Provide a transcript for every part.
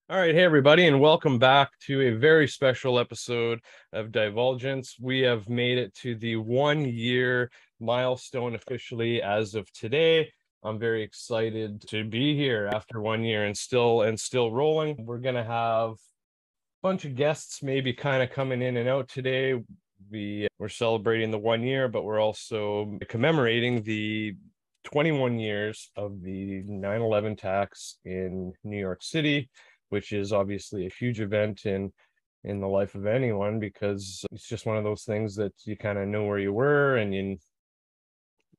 All right, hey everybody, and welcome back to a very special episode of Divulgence. We have made it to the 1 year milestone officially as of today. I'm very excited to be here after 1 year and still rolling. We're gonna have a bunch of guests maybe kind of coming in and out today. We're celebrating the 1 year, but we're also commemorating the 21 years of the 9/11 attacks in New York City, which is obviously a huge event in the life of anyone because it's just one of those things that you kind of know where you were and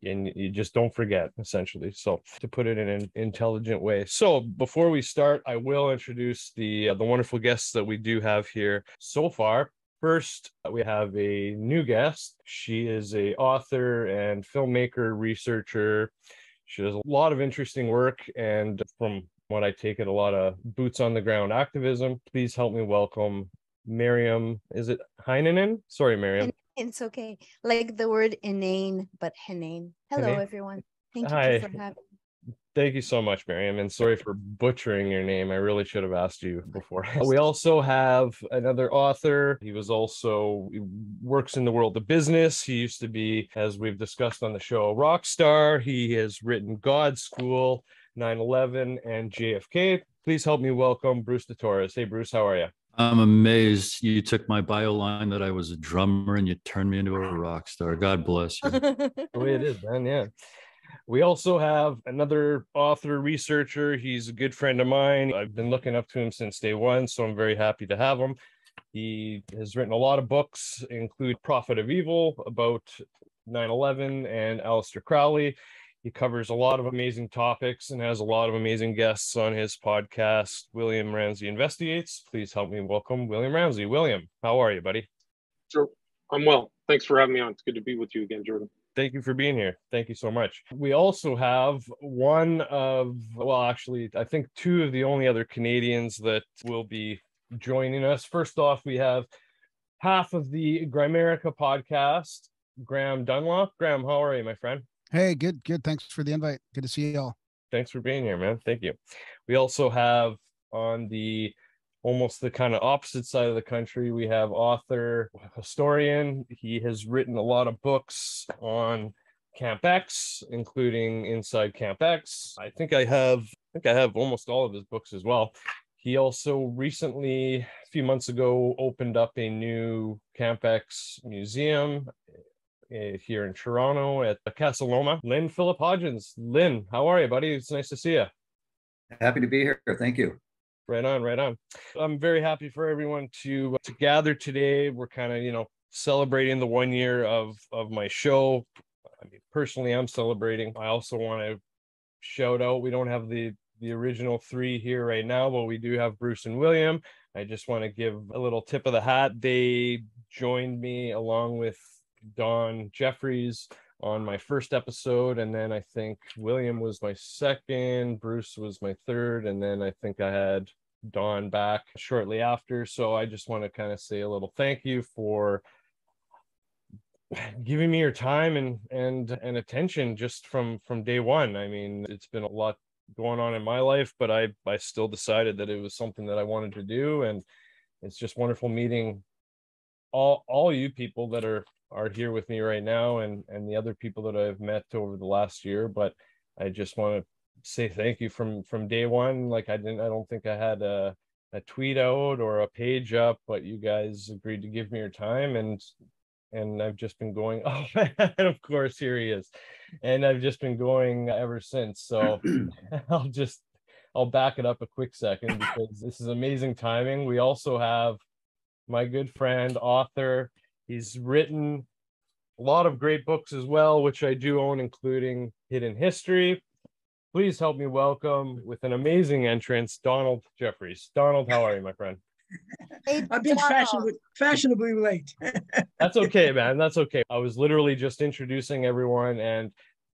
you just don't forget, essentially. So to put it in an intelligent way. So before we start, I will introduce the wonderful guests that we do have here so far. First, we have a new guest. She is a author and filmmaker, researcher. She does a lot of interesting work, and from what I take it, a lot of boots on the ground activism. Please help me welcome Miriam. Is it Heinonen? Sorry, Miriam. And it's okay. Like the word inane, but Henane. Hello, Hey. everyone. Thank you Hi. for having Thank you so much, Miriam, and sorry for butchering your name. I really should have asked you before. We also have another author. He works in the world of business. He used to be, as we've discussed on the show, a rock star. He has written God School, 9/11, and JFK. Please help me welcome Bruce Torres. Hey, Bruce, how are you? I'm amazed you took my bio line that I was a drummer and you turned me into a rock star. God bless you. me. The way it is, man. Yeah. We also have another author, researcher. He's a good friend of mine. I've been looking up to him since day one, so I'm very happy to have him. He has written a lot of books, include Prophet of Evil about 9/11 and Aleister Crowley. He covers a lot of amazing topics and has a lot of amazing guests on his podcast, William Ramsey Investigates. Please help me welcome William Ramsey. William, how are you, buddy? Sure. I'm well. Thanks for having me on. It's good to be with you again, Jordan. Thank you for being here. Thank you so much. We also have actually, I think two of the only other Canadians that will be joining us. First off, we have half of the Grimerica podcast, Graham Dunlop. Graham, how are you, my friend? Hey, good. Thanks for the invite. Good to see you all. Thanks for being here, man. Thank you. We also have on the almost the kind of opposite side of the country, we have author, historian. He has written a lot of books on Camp X, including Inside Camp X. I think I have almost all of his books as well. He also recently, a few months ago, opened up a new Camp X museum here in Toronto at Casa Loma. Lynn Philip Hodgson. Lynn, how are you, buddy? It's nice to see you. Happy to be here. Thank you. Right on, right on. I'm very happy for everyone to gather today. We're kind of, celebrating the 1 year of my show. I mean, personally, I'm celebrating. I also want to shout out, we don't have the original three here right now, but we do have Bruce and William. I just want to give a little tip of the hat. They joined me along with Don Jeffries on my first episode, and then I think William was my second, Bruce was my third, and then I think I had Don back shortly after. So I just want to kind of say a little thank you for giving me your time and attention just from day one. I mean, it's been a lot going on in my life, but I still decided that it was something that I wanted to do, and it's just wonderful meeting all you people that are here with me right now, and the other people that I've met over the last year. But I just want to say thank you from day one. Like I don't think I had a tweet out or a page up, but you guys agreed to give me your time, and I've just been going. Oh, and of course here he is, and I've just been going ever since. So I'll back it up a quick second because this is amazing timing. We also have my good friend, author. He's written a lot of great books as well, which I do own, including Hidden History. Please help me welcome, with an amazing entrance, Donald Jeffries. Donald, how are you, my friend? Hey, I've been fashionably late. That's okay, man. That's okay. I was literally just introducing everyone, and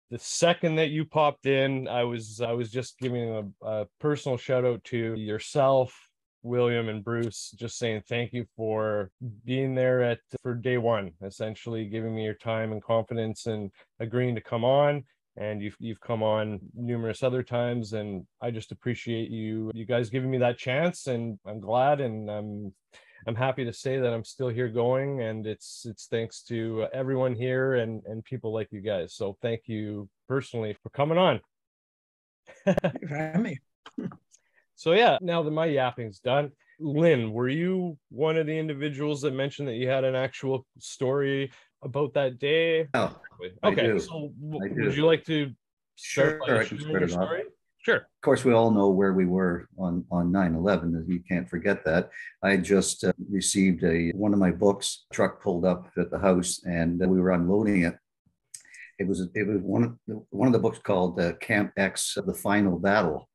the second that you popped in, I was just giving a personal shout out to yourself, William, and Bruce, just saying thank you for being there for day one, essentially giving me your time and confidence and agreeing to come on. and you've come on numerous other times, and I just appreciate you guys giving me that chance, and I'm glad, and I'm happy to say that I'm still here going, and it's thanks to everyone here and people like you guys. So thank you personally for coming on. Thank you for having me. So yeah, now that my yapping's done, Lynn, were you one of the individuals that mentioned that you had an actual story about that day? Oh, Okay, I do. so I do. would you like to start Sure, by I can sharing start your it off. story? Sure. Of course, we all know where we were on 9/11, as you can't forget that. I just received one of my books. Truck pulled up at the house, and we were unloading it. It was one of the books called Camp X: The Final Battle.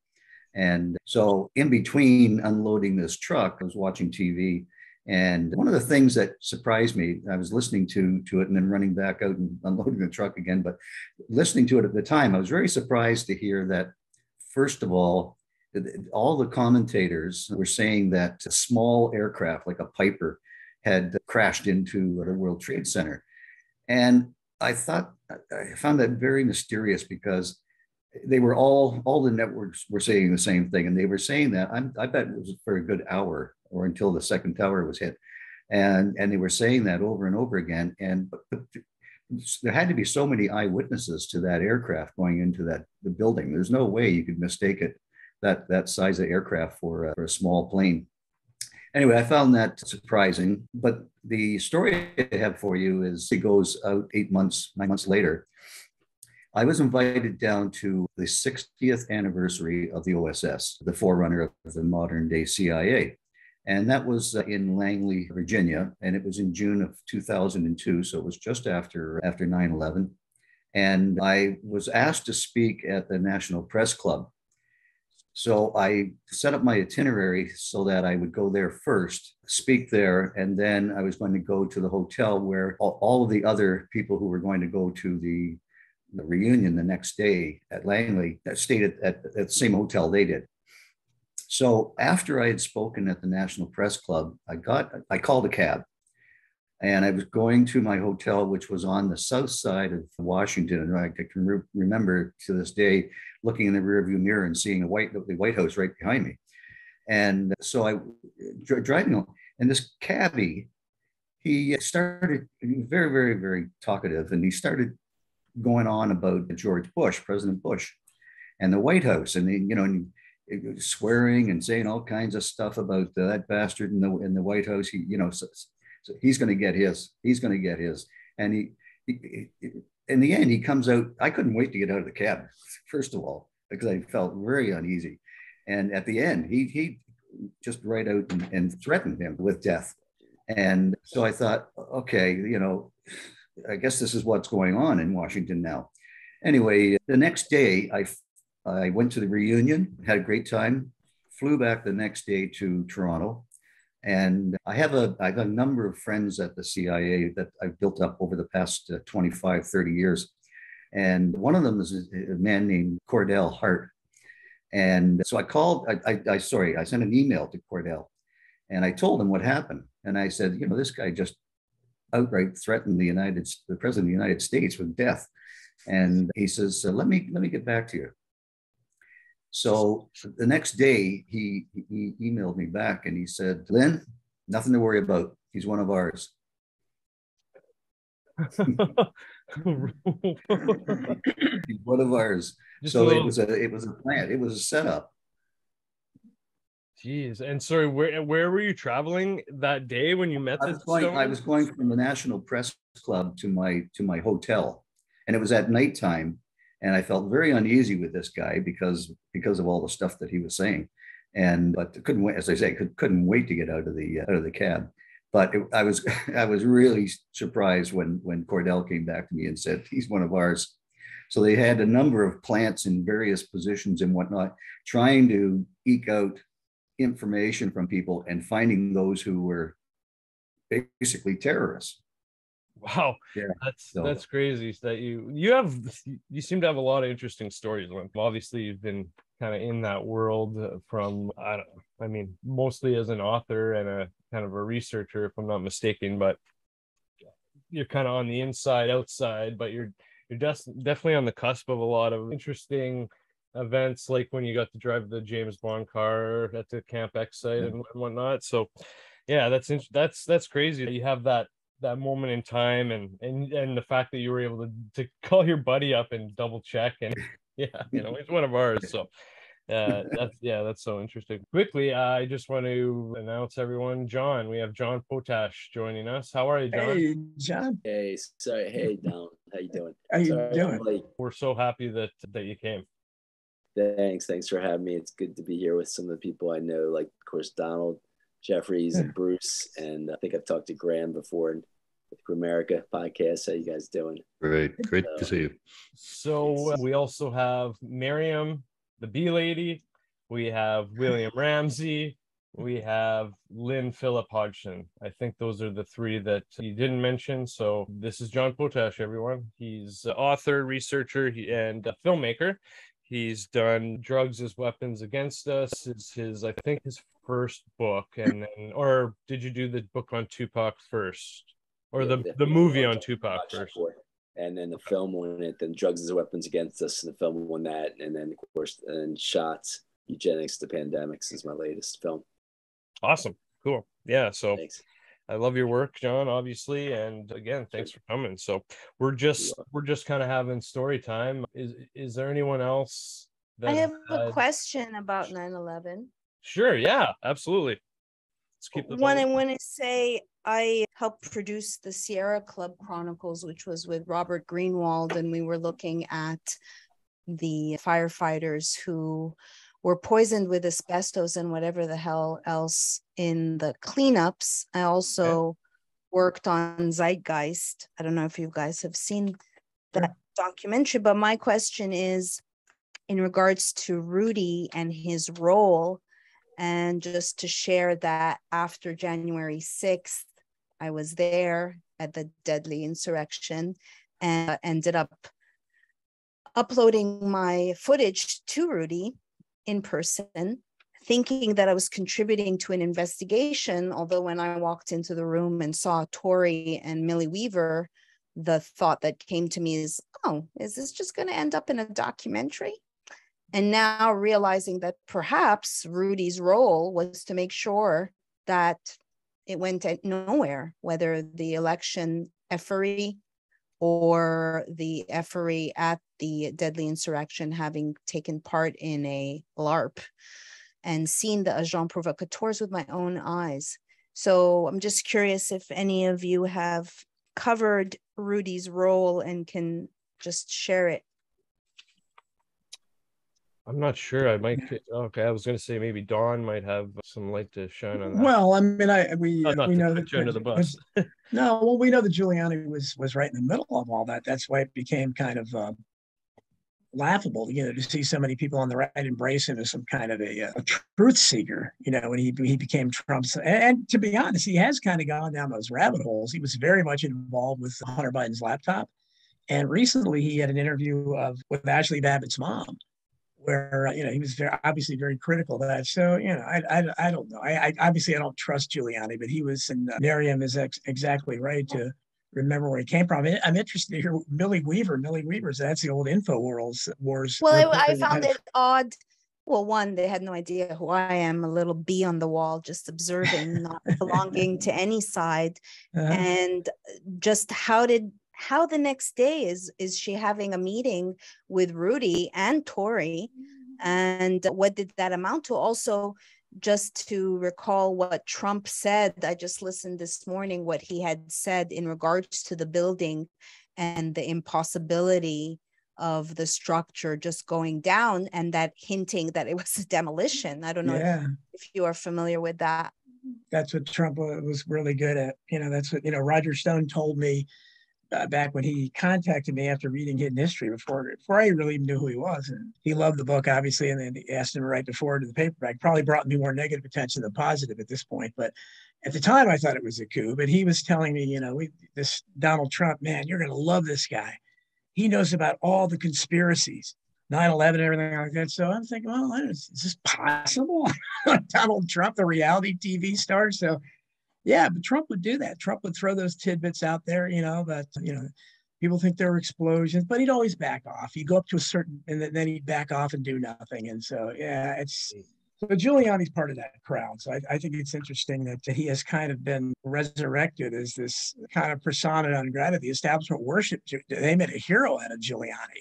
And so, in between unloading this truck, I was watching TV. And one of the things that surprised me, I was listening to it and then running back out and unloading the truck again. But listening to it at the time, I was very surprised to hear that, first of all the commentators were saying that a small aircraft like a Piper had crashed into the World Trade Center. And I found that very mysterious, because they were all the networks were saying the same thing. And they were saying that, I bet it was for a good hour, or until the second tower was hit. And they were saying that over and over again. And but there had to be so many eyewitnesses to that aircraft going into the building. There's no way you could mistake it, that size of aircraft for a small plane. Anyway, I found that surprising. But the story I have for you it goes out 9 months later. I was invited down to the 60th anniversary of the OSS, the forerunner of the modern day CIA. And that was in Langley, Virginia. And it was in June of 2002. So it was just after 9/11. And I was asked to speak at the National Press Club. So I set up my itinerary so that I would go there first, speak there, and then I was going to go to the hotel where all of the other people who were going to go to the reunion the next day at Langley stayed at the same hotel they did. So after I had spoken at the National Press Club, I called a cab, and I was going to my hotel, which was on the south side of Washington. And I can remember to this day looking in the rearview mirror and seeing the White House right behind me. And so I driving on, and this cabbie, he started very, very, very talkative, and he started going on about George Bush, President Bush, and the White House, and and swearing and saying all kinds of stuff about that bastard in the White House. So he's going to get his. He's going to get his. And he in the end, he comes out. I couldn't wait to get out of the cab, first of all, because I felt very uneasy. And at the end, he just right out and threatened him with death. And so I thought, okay, I guess this is what's going on in Washington now. Anyway, the next day, I went to the reunion, had a great time, flew back the next day to Toronto. And I have a number of friends at the CIA that I've built up over the past 25, 30 years. And one of them is a man named Cordell Hart. And so I sent an email to Cordell, and I told him what happened. And I said, this guy just outright threatened the President of the United States with death. And he says, let me get back to you. So the next day, he emailed me back, and he said, Lynn, nothing to worry about. He's one of ours. He's one of ours. So it was a plan. It was a setup. Jeez. And sorry, where were you traveling that day when you met this? I was going from the National Press Club to my hotel, and it was at nighttime. And I felt very uneasy with this guy because of all the stuff that he was saying, but couldn't wait, as I say, couldn't wait to get out of the cab. But I was really surprised when Cordell came back to me and said he's one of ours. So they had a number of plants in various positions and whatnot, trying to eke out information from people and finding those who were basically terrorists. Wow, yeah, that's crazy. That you seem to have a lot of interesting stories. Obviously, you've been kind of in that world from mostly as an author and a kind of a researcher, if I'm not mistaken. But you're kind of on the inside, outside. But just definitely on the cusp of a lot of interesting events, like when you got to drive the James Bond car at the Camp X site and whatnot. So yeah, that's crazy. You have that moment in time, and the fact that you were able to call your buddy up and double check, and yeah, he's one of ours. So that's so interesting. Quickly, I just want to announce everyone, John. We have John Potash joining us. How are you, John? Hey, John. Hey, sorry. Hey, Donald. How you doing? How you Sorry, doing? We're so happy that you came. Thanks for having me. It's good to be here with some of the people I know, like of course Donald, Jeffries, and Bruce, and I think I've talked to Graham before and with Gramerica podcast. How you guys doing? Great to see you. So we also have Miriam, the Bee Lady. We have William Ramsey. We have Lynn Philip Hodgson. I think those are the three that you didn't mention. So this is John Potash, everyone. He's an author, researcher, and a filmmaker. He's done Drugs as Weapons Against Us. It's his first book. And then, or did you do the book on Tupac first? Or the movie on Tupac first? And then the film won it, then Drugs as Weapons Against Us, and the film won that. And then, of course, and Shots, Eugenics to Pandemics is my latest film. Awesome. Cool. Yeah. So Thanks. I love your work, John, obviously. And again, thanks for coming. So we're just kind of having story time. Is there anyone else that I have a question about 9/11. Sure. Yeah, absolutely. Let's keep the One, I want to say I helped produce the Sierra Club Chronicles, which was with Robert Greenwald, and we were looking at the firefighters who were poisoned with asbestos and whatever the hell else in the cleanups. I also worked on Zeitgeist. I don't know if you guys have seen that documentary, but my question is in regards to Rudy and his role, and just to share that after January 6th, I was there at the deadly insurrection and ended up uploading my footage to Rudy in person, thinking that I was contributing to an investigation. Although when I walked into the room and saw Tori and Millie Weaver, the thought that came to me is, oh, is this just going to end up in a documentary? And now realizing that perhaps Rudy's role was to make sure that it went nowhere, whether the election effery or the effery at the deadly insurrection having taken part in a LARP and seen the agents provocateurs with my own eyes. So I'm just curious if any of you have covered Rudy's role and can just share it. I'm not sure. I might. Okay, I was going to say maybe Dawn might have some light to shine on that. Well, I mean, we know that under the bus. No, well, we know that Giuliani was right in the middle of all that. That's why it became kind of laughable, to see so many people on the right embrace him as some kind of a truth seeker, when he became Trump's. And to be honest, he has kind of gone down those rabbit holes. He was very much involved with Hunter Biden's laptop, and recently he had an interview with Ashley Babbitt's mom, where he was obviously very critical of that. So I don't know. I obviously I don't trust Giuliani, but he was, and Miriam is exactly right to remember where he came from. I'm interested to hear Millie Weaver. Millie Weaver's, that's the old InfoWars wars. Well, I found it odd. Well, one, they had no idea who I am, a little bee on the wall, just observing, not belonging to any side. And just how the next day is she having a meeting with Rudy and Tori, and what did that amount to? Also, just to recall what Trump said, I just listened this morning what he had said in regards to the building and the impossibility of the structure just going down, and that hinting that it was a demolition. I don't know if you are familiar with that. That's what Trump was really good at. That's what Roger Stone told me back when he contacted me after reading Hidden History before I really even knew who he was. And he loved the book, obviously, and then he asked him to write the foreword to the paperback. Probably brought me more negative attention than positive at this point. But at the time, I thought it was a coup. But he was telling me, this Donald Trump, man, you're going to love this guy. He knows about all the conspiracies, 9/11, everything like that. So I'm thinking, well, is this possible? Donald Trump, the reality TV star. So yeah, but Trump would do that. Trump would throw those tidbits out there, but People think there were explosions, but he'd always back off. He'd go up to a certain, and then he'd back off and do nothing. And so, yeah, so Giuliani's part of that crowd. So I think it's interesting that he has kind of been resurrected as this kind of persona non grata. The establishment worshipped, they made a hero out of Giuliani.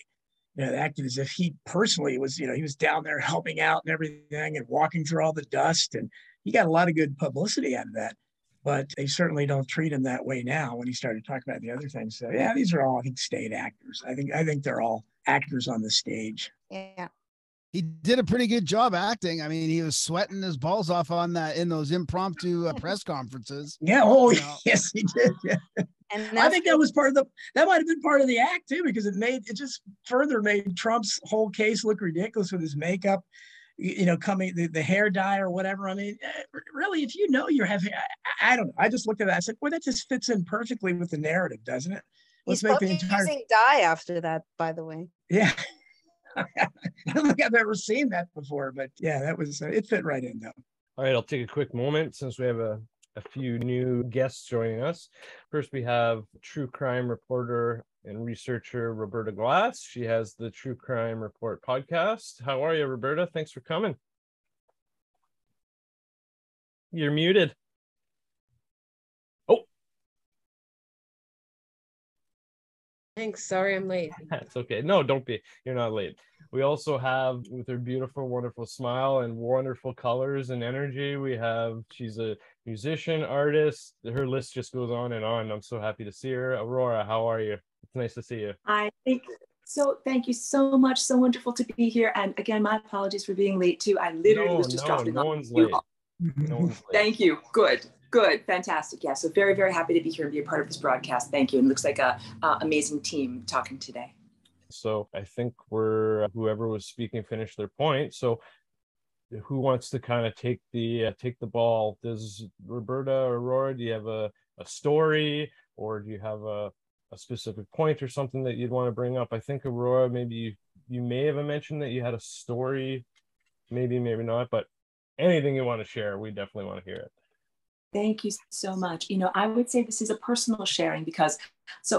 You know, it acted as if he personally was, he was down there helping out and everything and walking through all the dust. And he got a lot of good publicity out of that. But they certainly don't treat him that way now when he started talking about the other things. So yeah, these are all, I think, state actors. I think they're all actors on the stage. Yeah. He did a pretty good job acting. I mean, he was sweating his balls off on that in those impromptu press conferences. Yeah. Oh, yes, he did. Yeah. And I think that was that might have been part of the act too, because it just further made Trump's whole case look ridiculous with his makeup, coming the hair dye or whatever. I mean, really, if you're having, I don't know. I just looked at that. I said, boy, that just fits in perfectly with the narrative, doesn't it? He's probably using dye after that, by the way. Yeah. I don't think I've ever seen that before, but yeah, that was, it fit right in though. All right, I'll take a quick moment since we have a few new guests joining us. First, we have true crime reporter and researcher Roberta Glass. She has the True Crime Report podcast. How are you, Roberta? Thanks for coming. You're muted. Oh. Thanks. Sorry, I'm late. That's okay. No, don't be. You're not late. We also have, with her beautiful, wonderful smile and wonderful colors and energy, she's a musician, artist. Her list just goes on and on. I'm so happy to see her. Aurora, how are you? It's nice to see you. Thank you so much. So wonderful to be here. And again, my apologies for being late too. I literally was just dropping off. One's late. No one's late. Thank you. Good. Fantastic. Yeah. So very, very happy to be here and be a part of this broadcast. Thank you. And it looks like a amazing team talking today. So I think whoever was speaking finished their point. So who wants to kind of take the ball? Does Roberta or Aurora, do you have a story, or do you have a specific point or something that you'd want to bring up? I think Aurora, maybe you may have mentioned that you had a story, maybe not, but anything you want to share, we definitely want to hear it. Thank you so much. I would say this is a personal sharing because,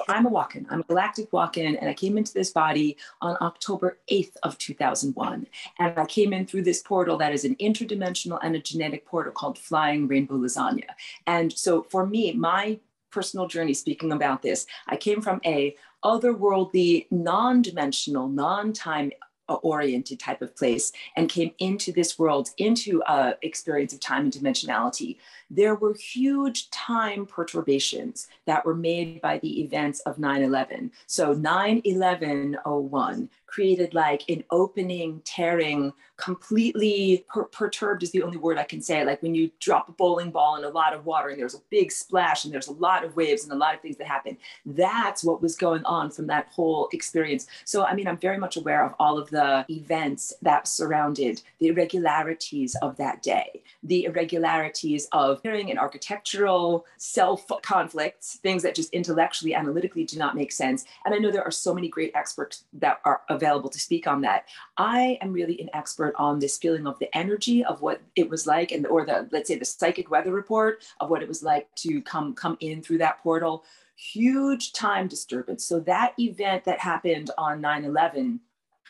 I'm a walk-in. I'm a galactic walk-in, and I came into this body on October 8th of 2001. And I came in through this portal that is an interdimensional and a genetic portal called Flying Rainbow Lasagna. And so for me, my personal journey, speaking about this, I came from a otherworldly, non-dimensional, non-time oriented type of place and came into this world, into experience of time and dimensionality. There were huge time perturbations that were made by the events of 9/11. So 9/11/01 created like an opening, tearing, completely perturbed is the only word I can say. Like when you drop a bowling ball in a lot of water and there's a big splash and there's a lot of waves and a lot of things that happen. That's what was going on from that whole experience. So, I mean, I'm very much aware of all of the events that surrounded the irregularities of that day, the irregularities of hearing and architectural self-conflicts, things that just intellectually, analytically do not make sense. And I know there are so many great experts that are available to speak on that. I am really an expert on this feeling of the energy of what it was like, or let's say the psychic weather report of what it was like to come in through that portal. Huge time disturbance. So that event that happened on 9/11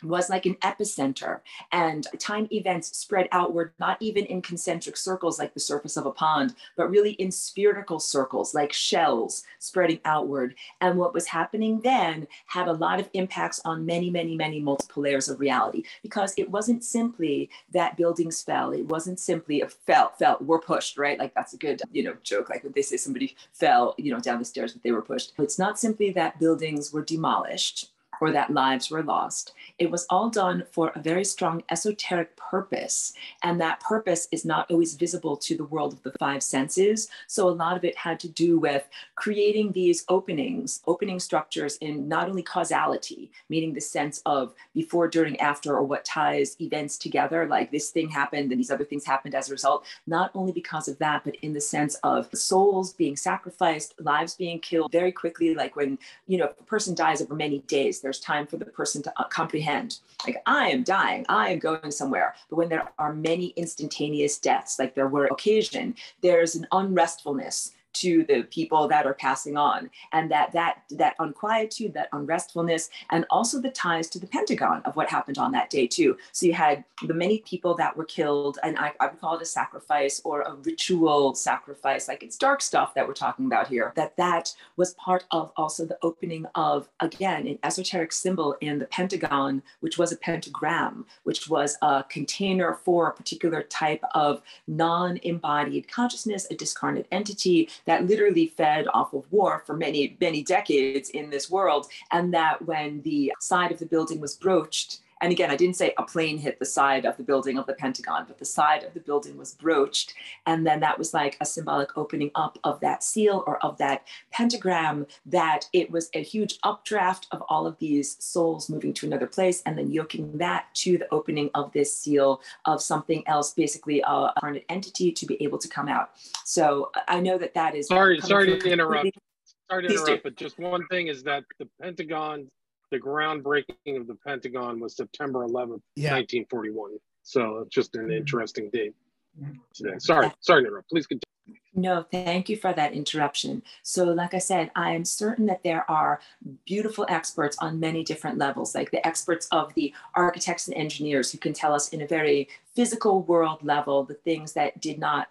was like an epicenter, and time events spread outward, not even in concentric circles like the surface of a pond, but really in spherical circles like shells spreading outward. And what was happening then had a lot of impacts on many, many, many multiple layers of reality, because it wasn't simply that buildings fell. It wasn't simply fell, were pushed, right? Like that's a good, joke. Like when they say somebody fell, down the stairs, but they were pushed. It's not simply that buildings were demolished or that lives were lost. It was all done for a very strong esoteric purpose. And that purpose is not always visible to the world of the five senses. So a lot of it had to do with creating these opening structures in not only causality, meaning the sense of before, during, after, or what ties events together, like this thing happened and these other things happened as a result, not only because of that, but in the sense of souls being sacrificed, lives being killed very quickly. Like when, if a person dies over many days, there's time for the person to comprehend, like, I am dying, I am going somewhere. But when there are many instantaneous deaths, like there were occasion, there's an unrestfulness to the people that are passing on. And that unquietude, that unrestfulness, and also the ties to the Pentagon of what happened on that day too. So you had the many people that were killed, and I would call it a sacrifice or a ritual sacrifice, like it's dark stuff that we're talking about here, that was part of also the opening of, again, an esoteric symbol in the Pentagon, which was a pentagram, which was a container for a particular type of non-embodied consciousness, a discarnate entity that literally fed off of war for many, many decades in this world. And that when the side of the building was broached, and again, I didn't say a plane hit the side of the building of the Pentagon, but the side of the building was broached. And then that was like a symbolic opening up of that seal or of that pentagram, that it was a huge updraft of all of these souls moving to another place, and then yoking that to the opening of this seal of something else, basically a incarnate entity to be able to come out. So I know that is— Sorry to interrupt. But just one thing is that the Pentagon, the groundbreaking of the Pentagon was September 11th, 1941. So it's just an interesting date today. Sorry to interrupt. Please continue. No, thank you for that interruption. So like I said, I am certain that there are beautiful experts on many different levels, like the experts of the architects and engineers who can tell us in a very physical world level the things that do not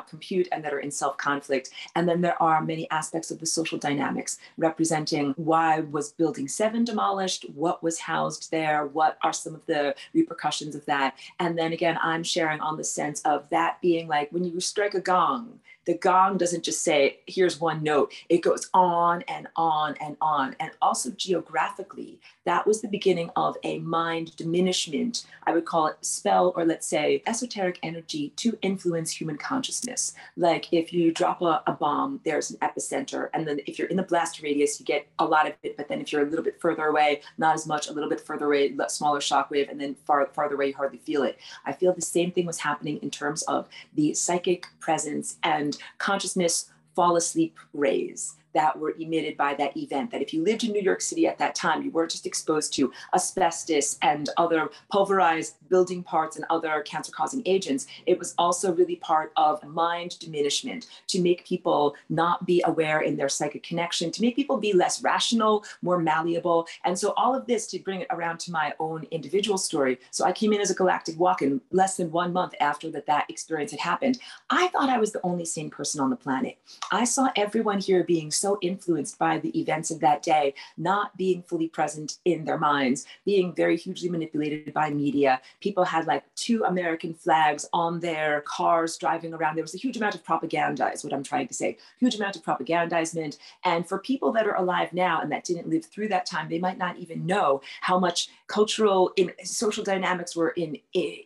compute and that are in self-conflict. And then there are many aspects of the social dynamics representing why was Building 7 demolished, what was housed there, what are some of the repercussions of that. And then again, I'm sharing on the sense of that being like when you strike a gong, the gong doesn't just say, here's one note. It goes on and on and on. And also geographically, that was the beginning of a mind diminishment. I would call it spell, or let's say esoteric energy to influence human consciousness. Like if you drop a bomb, there's an epicenter. And then if you're in the blast radius, you get a lot of it. But then if you're a little bit further away, not as much, a little bit further away, smaller shockwave, and then farther away, you hardly feel it. I feel the same thing was happening in terms of the psychic presence and consciousness fall asleep rays that were emitted by that event. That if you lived in New York City at that time, you weren't just exposed to asbestos and other pulverized building parts and other cancer-causing agents. It was also really part of mind diminishment to make people not be aware in their psychic connection, to make people be less rational, more malleable. And so all of this, to bring it around to my own individual story. So I came in as a galactic walk-in less than 1 month after that experience had happened. I thought I was the only sane person on the planet. I saw everyone here being so influenced by the events of that day, not being fully present in their minds, being very hugely manipulated by media. People had like 2 American flags on their cars driving around. There was a huge amount of propaganda, is what I'm trying to say. Huge amount of propagandizement. And for people that are alive now and that didn't live through that time, they might not even know how much cultural, social dynamics were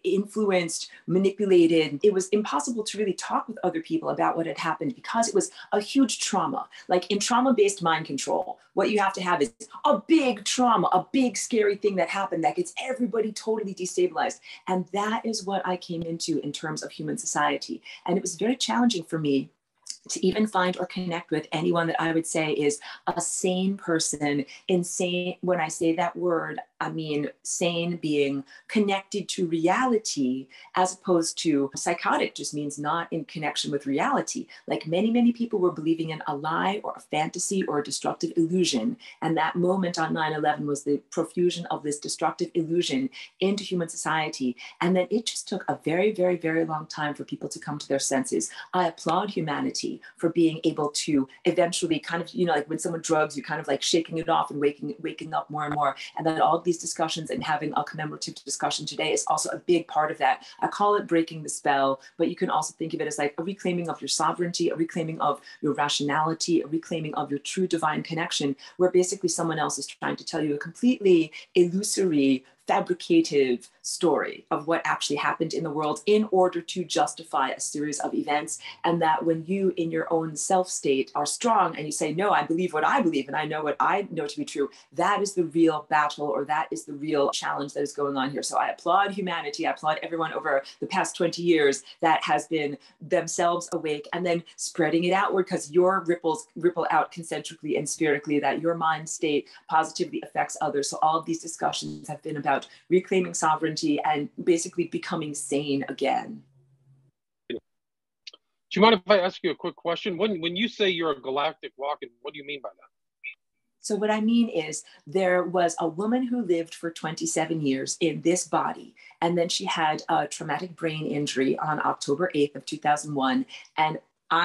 influenced, manipulated. It was impossible to really talk with other people about what had happened because it was a huge trauma. Like in trauma-based mind control, what you have to have is a big trauma, a big scary thing that happened that gets everybody totally destabilized. And that is what I came into in terms of human society. And it was very challenging for me to even find or connect with anyone that I would say is a sane person. Insane, when I say that word, I mean sane being connected to reality, as opposed to psychotic just means not in connection with reality. Like many people were believing in a lie or a fantasy or a destructive illusion. And that moment on 9/11 was the profusion of this destructive illusion into human society. And then it just took a very, very, very long time for people to come to their senses. I applaud humanity for being able to eventually kind of, like when someone drugs, you kind of like shaking it off and waking up more and more. And then all of these discussions and having a commemorative discussion today is also a big part of that. I call it breaking the spell, but you can also think of it as like a reclaiming of your sovereignty, a reclaiming of your rationality, a reclaiming of your true divine connection, where basically someone else is trying to tell you a completely illusory, fabricative story of what actually happened in the world in order to justify a series of events. And that when you in your own self state are strong and you say, no, I believe what I believe and I know what I know to be true, that is the real battle, or that is the real challenge that is going on here. So I applaud humanity. I applaud everyone over the past 20 years that has been themselves awake and then spreading it outward, because your ripples ripple out concentrically and spherically, that your mind state positively affects others. So all of these discussions have been about reclaiming sovereignty and basically becoming sane again. Do you mind if I ask you a quick question? When you say you're a galactic walk-in, what do you mean by that? So what I mean is there was a woman who lived for 27 years in this body, and then she had a traumatic brain injury on October 8th of 2001. And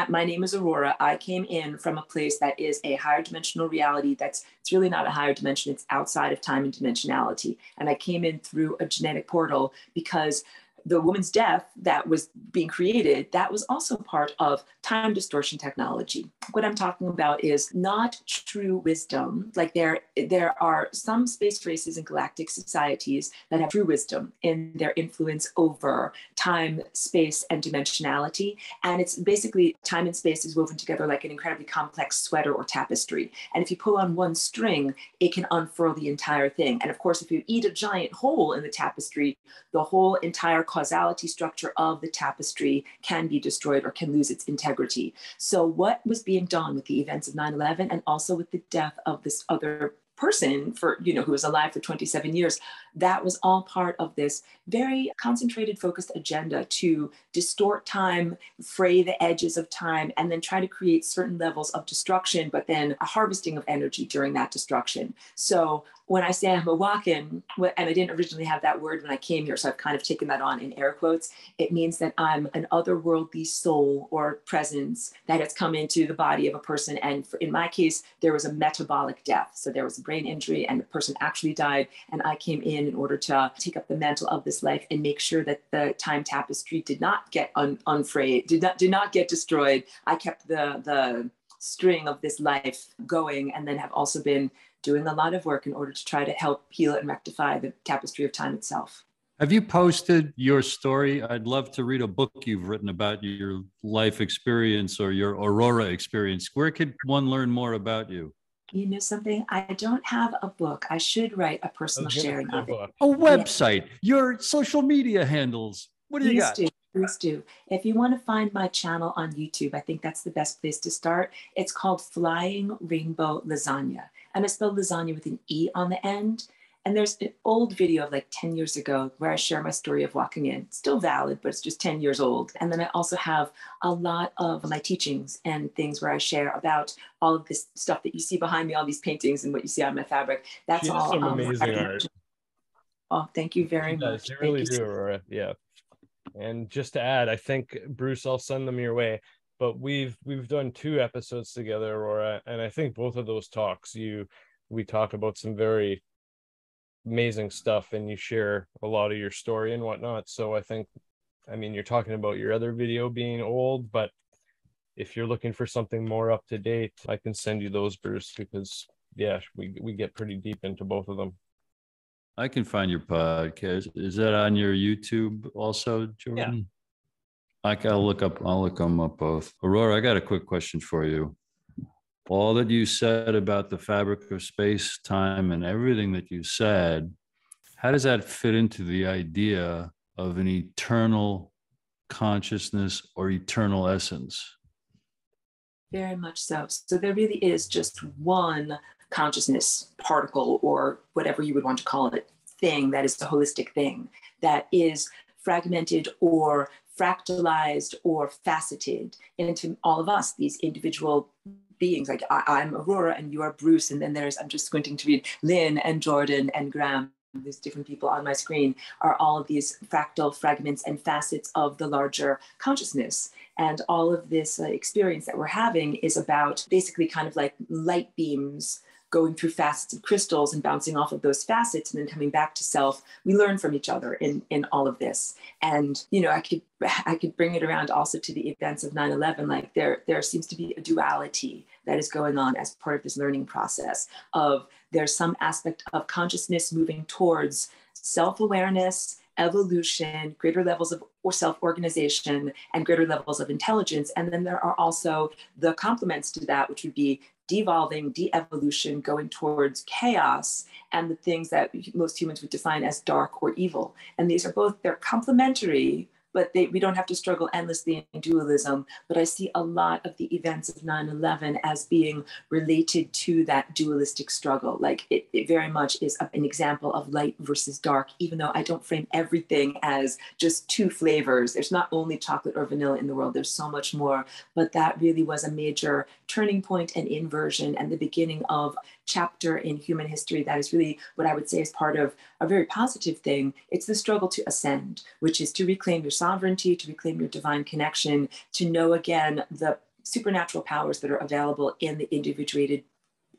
my name is Aurora. I came in from a place that is a higher dimensional reality. It's really not a higher dimension. It's outside of time and dimensionality. And I came in through a genetic portal because the woman's death that was being created, that was also part of time distortion technology. What I'm talking about is not true wisdom. Like there are some space races and galactic societies that have true wisdom in their influence over time, space, and dimensionality. And it's basically time and space is woven together like an incredibly complex sweater or tapestry. And if you pull on one string, it can unfurl the entire thing. And of course, if you eat a giant hole in the tapestry, the whole entire causality structure of the tapestry can be destroyed or can lose its integrity. So what was being done with the events of 9/11 and also with the death of this other person who was alive for 27 years, that was all part of this very concentrated, focused agenda to distort time, fray the edges of time, and then try to create certain levels of destruction, but then a harvesting of energy during that destruction. So when I say I'm a walk-in, and I didn't originally have that word when I came here, so I've kind of taken that on in air quotes, it means that I'm an otherworldly soul or presence that has come into the body of a person. And in my case, there was a metabolic death. So there was a brain injury and the person actually died. And I came in order to take up the mantle of this life and make sure that the time tapestry did not get unfrayed, did not get destroyed. I kept the string of this life going, and then have also been doing a lot of work in order to try to help heal and rectify the tapestry of time itself. Have you posted your story? I'd love to read a book you've written about your life experience or your Aurora experience. Where could one learn more about you? You know something? I don't have a book. I should write a personal sharing of it. A website, your social media handles. What do you got? Please do. If you want to find my channel on YouTube, I think that's the best place to start. It's called Flying Rainbow Lasagna. And I spell lasagna with an E on the end. And there's an old video of like 10 years ago where I share my story of walking in. It's still valid, but it's just 10 years old. And then I also have a lot of my teachings and things where I share about all of this stuff that you see behind me, all these paintings and what you see on my fabric. That's all. Some amazing art. Oh, thank you very much. You really do, Aurora. Yeah. And just to add, I think, Bruce, I'll send them your way. But we've done 2 episodes together, Aurora, and I think both of those talks, we talk about some very amazing stuff, and you share a lot of your story and whatnot. So I mean, you're talking about your other video being old, but if you're looking for something more up to date, I can send you those, Bruce, because yeah, we get pretty deep into both of them. I can find your podcast. Is that on your YouTube also, Jordan? Yeah. I'll look them up both. Aurora, I got a quick question for you. All that you said about the fabric of space, time, and everything that you said, how does that fit into the idea of an eternal consciousness or eternal essence? Very much so. So there really is just one consciousness particle, or whatever you would want to call it, thing that is the holistic thing that is fragmented or fractalized or faceted into all of us, these individual beings. Like I'm Aurora and you are Bruce, and then I'm just squinting to read Lynn and Jordan and Graham. These different people on my screen are all of these fractal fragments and facets of the larger consciousness. And all of this experience that we're having is about basically kind of like light beams going through facets of crystals and bouncing off of those facets and then coming back to self. We learn from each other in all of this. And, you know, I could bring it around also to the events of 9/11. Like there seems to be a duality that is going on as part of this learning process of there's some aspect of consciousness moving towards self-awareness, evolution, greater levels of self-organization, and greater levels of intelligence. And then there are also the complements to that, which would be devolving, de-evolution, going towards chaos, and the things that most humans would define as dark or evil. And these are both, they're complementary, but we don't have to struggle endlessly in dualism. But I see a lot of the events of 9/11 as being related to that dualistic struggle. Like it very much is an example of light versus dark, even though I don't frame everything as just two flavors. There's not only chocolate or vanilla in the world, there's so much more. But that really was a major turning point and inversion and the beginning of chapter in human history that is really what I would say is part of a very positive thing. It's the struggle to ascend, which is to reclaim your sovereignty, to reclaim your divine connection, to know again the supernatural powers that are available in the individuated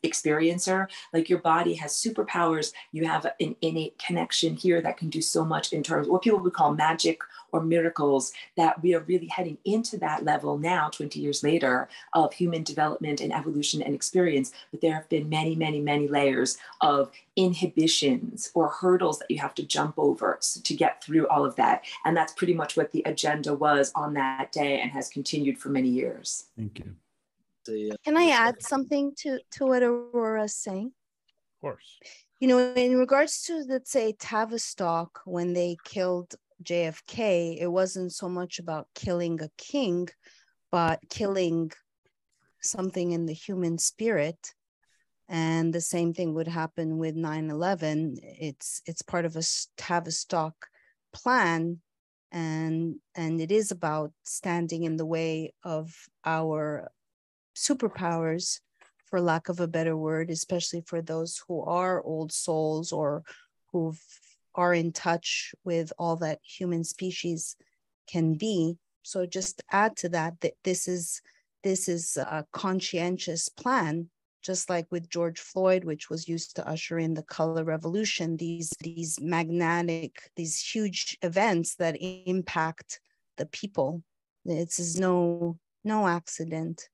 experiencer. Like your body has superpowers. You have an innate connection here that can do so much in terms of what people would call magic or miracles, that we are really heading into that level now, 20 years later, of human development and evolution and experience. But there have been many, many, many layers of inhibitions or hurdles that you have to jump over to get through all of that. And that's pretty much what the agenda was on that day and has continued for many years. Thank you. Can I add something to what Aurora is saying? Of course. You know, in regards to, let's say, Tavistock, when they killed JFK, it wasn't so much about killing a king, but killing something in the human spirit. And the same thing would happen with 9/11. It's part of a Tavistock plan, and it is about standing in the way of our superpowers, for lack of a better word, especially for those who are old souls or who are in touch with all that human species can be. So just add to that that this is a conscientious plan, just like with George Floyd, which was used to usher in the color revolution. These magnetic, these huge events that impact the people. This is no accident.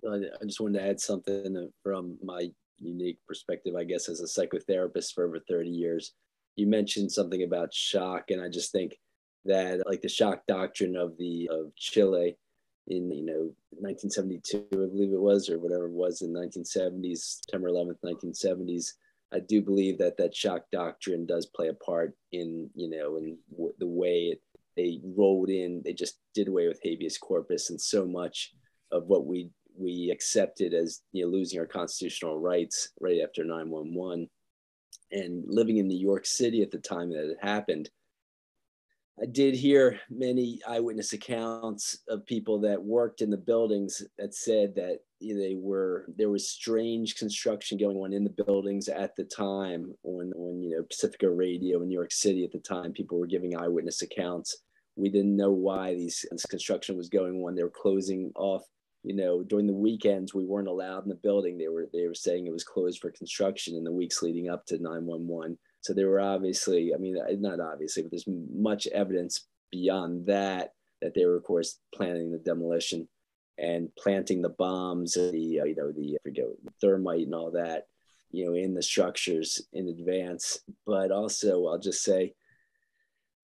I just wanted to add something from my unique perspective, I guess, as a psychotherapist for over 30 years. You mentioned something about shock, and I just think that, like, the shock doctrine of Chile in 1972, I believe it was, or whatever it was, in 1970s, September 11th, 1970s. I do believe that shock doctrine does play a part in the way they rolled in. They just did away with habeas corpus, and so much of what we accepted as losing our constitutional rights right after 9/11. And living in New York City at the time that it happened, I did hear many eyewitness accounts of people that worked in the buildings that said that there was strange construction going on in the buildings at the time on Pacifica Radio in New York City at the time. People were giving eyewitness accounts. We didn't know why this construction was going on. They were closing off. During the weekends, we weren't allowed in the building. They were saying it was closed for construction in the weeks leading up to 9/11. So there were obviously, not obviously, but there's much evidence beyond that they were, of course, planning the demolition and planting the bombs, the thermite and all that, in the structures in advance. But also, I'll just say,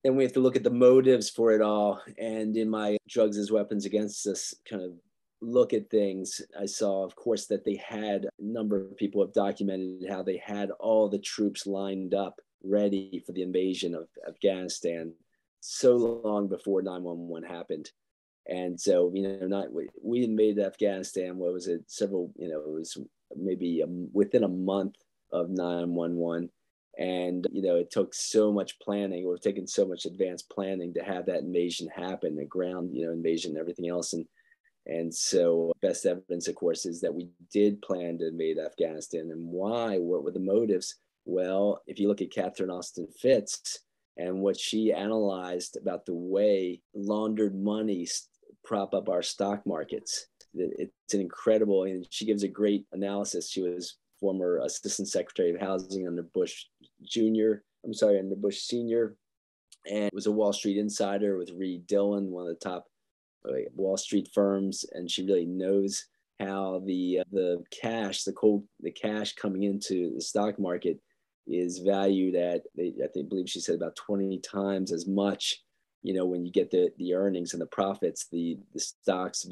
then we have to look at the motives for it all. And in my Drugs as Weapons Against Us kind of look at things, I saw, of course, that they had, a number of people have documented how they had all the troops lined up ready for the invasion of Afghanistan so long before 9/11 happened. And so, we invaded Afghanistan, what was it, it was maybe within a month of 9/11. And, it took so much planning, or taken so much advanced planning to have that invasion happen, the ground, invasion and everything else. And so best evidence, of course, is that we did plan to invade Afghanistan. And why? What were the motives? Well, if you look at Catherine Austin Fitts and what she analyzed about the way laundered money prop up our stock markets, it's an incredible, and she gives a great analysis. She was former Assistant Secretary of Housing under Bush Senior, and was a Wall Street insider with Reed Dillon, one of the top Wall Street firms, and she really knows how the cash coming into the stock market is valued at, I believe she said about 20 times as much. When you get the earnings and the profits, the stocks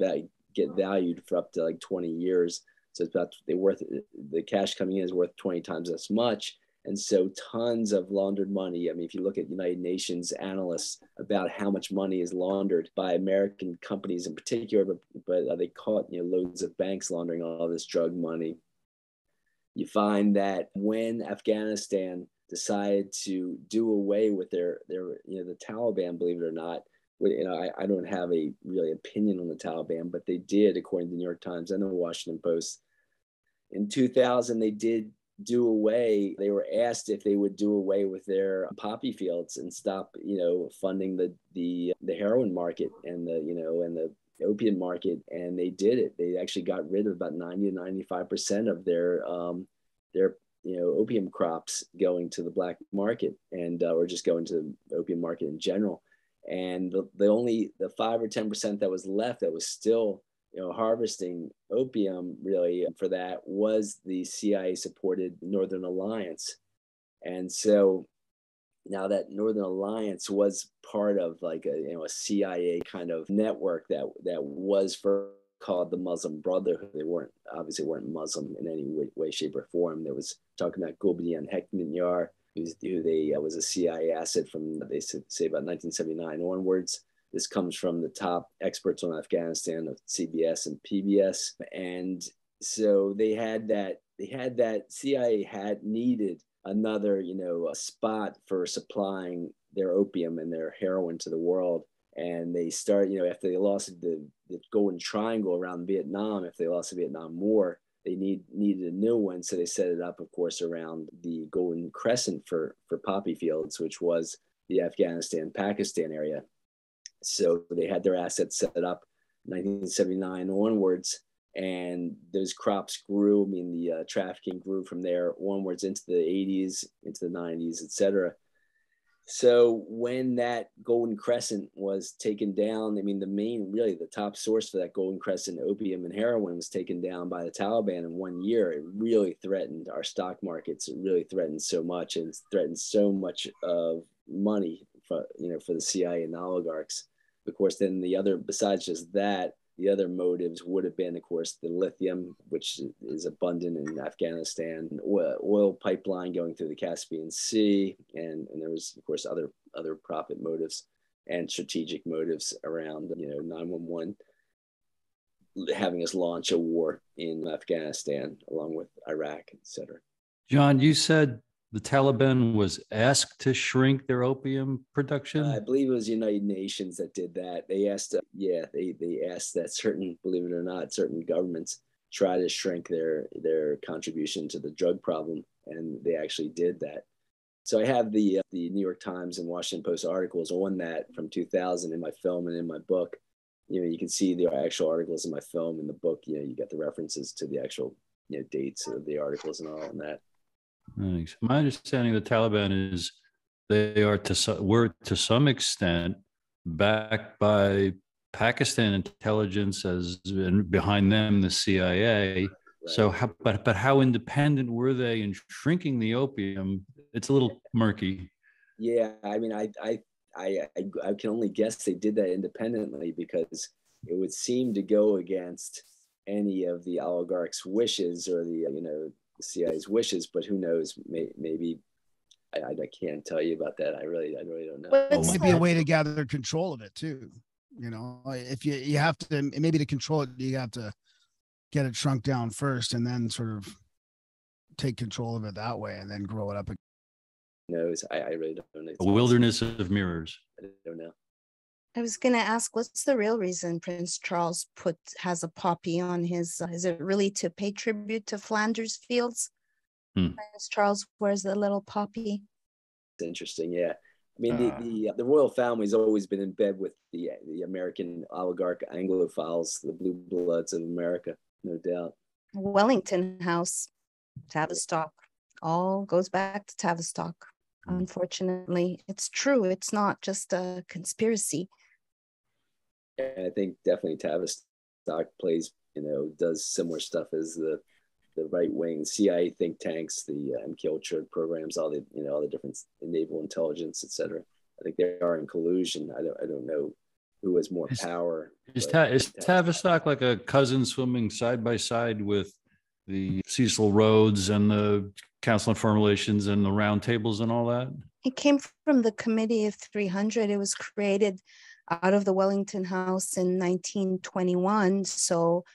get valued for up to like 20 years. So it's about the cash coming in is worth 20 times as much. And so tons of laundered money. I mean, if you look at United Nations analysts about how much money is laundered by American companies in particular, but they caught, loads of banks laundering all this drug money. You find that when Afghanistan decided to do away with their the Taliban, believe it or not, I don't have a really opinion on the Taliban, but they did, according to the New York Times and the Washington Post. In 2000, they did do away. They were asked if they would do away with their poppy fields and stop, funding the heroin market and the opium market, and they did it. They actually got rid of about 90 to 95% of their opium crops going to the black market, and or just going to the opium market in general. And the 5 or 10% that was left that was still harvesting opium really for that was the CIA supported Northern Alliance. And so now that Northern Alliance was part of like a CIA kind of network that was called the Muslim Brotherhood. They obviously weren't Muslim in any way, shape, or form. There was talking about Gulbuddin Hekmatyar, who was a CIA asset from, they say, about 1979 onwards. This comes from the top experts on Afghanistan of CBS and PBS. And so they had that CIA had needed another, a spot for supplying their opium and their heroin to the world. And they start, after they lost the Golden Triangle around Vietnam, if they lost the Vietnam War, they needed a new one. So they set it up, of course, around the Golden Crescent for poppy fields, which was the Afghanistan-Pakistan area. So they had their assets set up 1979 onwards, and those crops grew. I mean, the trafficking grew from there onwards into the 80s, into the 90s, et cetera. So when that Golden Crescent was taken down, I mean, the top source for that Golden Crescent, opium and heroin, was taken down by the Taliban in 1 year. It really threatened our stock markets. It really threatened so much, and threatened so much of money for the CIA and the oligarchs. Of course, then besides just that, the other motives would have been, of course, the lithium, which is abundant in Afghanistan, oil pipeline going through the Caspian Sea, and there was, of course, other profit motives and strategic motives around 911 having us launch a war in Afghanistan along with Iraq, etc. John, you said the Taliban was asked to shrink their opium production? I believe it was United Nations that did that. They asked, they asked that believe it or not, certain governments try to shrink their contribution to the drug problem, and they actually did that. So I have the New York Times and Washington Post articles on that from 2000 in my film and in my book. You can see the actual articles in my film. In the book, you get the references to the actual dates of the articles and all on that. Thanks. My understanding of the Taliban is they were to some extent backed by Pakistan intelligence, and behind them the CIA. Right. So, but how independent were they in shrinking the opium? It's a little murky. Yeah, I mean, I can only guess they did that independently, because it would seem to go against any of the oligarchs' wishes or the CIA's wishes, but who knows? Maybe I can't tell you about that. I really don't know. It might be a way to gather control of it too. If you have to, maybe to control it, you have to get it shrunk down first, and then sort of take control of it that way, and then grow it up. Knows? I really don't know. A wilderness of mirrors. I don't know. I was going to ask, what's the real reason Prince Charles has a poppy on his, is it really to pay tribute to Flanders Fields? Prince Charles wears the little poppy. It's interesting, yeah. I mean, the royal family's always been in bed with the American oligarch Anglophiles, the blue bloods of America, no doubt. Wellington House, Tavistock, all goes back to Tavistock. Unfortunately, it's true. It's not just a conspiracy. I think definitely Tavistock plays, does similar stuff as the right wing CIA think tanks, the MK Ultra programs, all the different naval intelligence, etc. I think they are in collusion. I don't know who has more power. Is Tavistock like a cousin swimming side by side with the Cecil Rhodes and the Council on Foreign Relations and the roundtables and all that? It came from the Committee of 300. It was created out of the Wellington House in 1921. So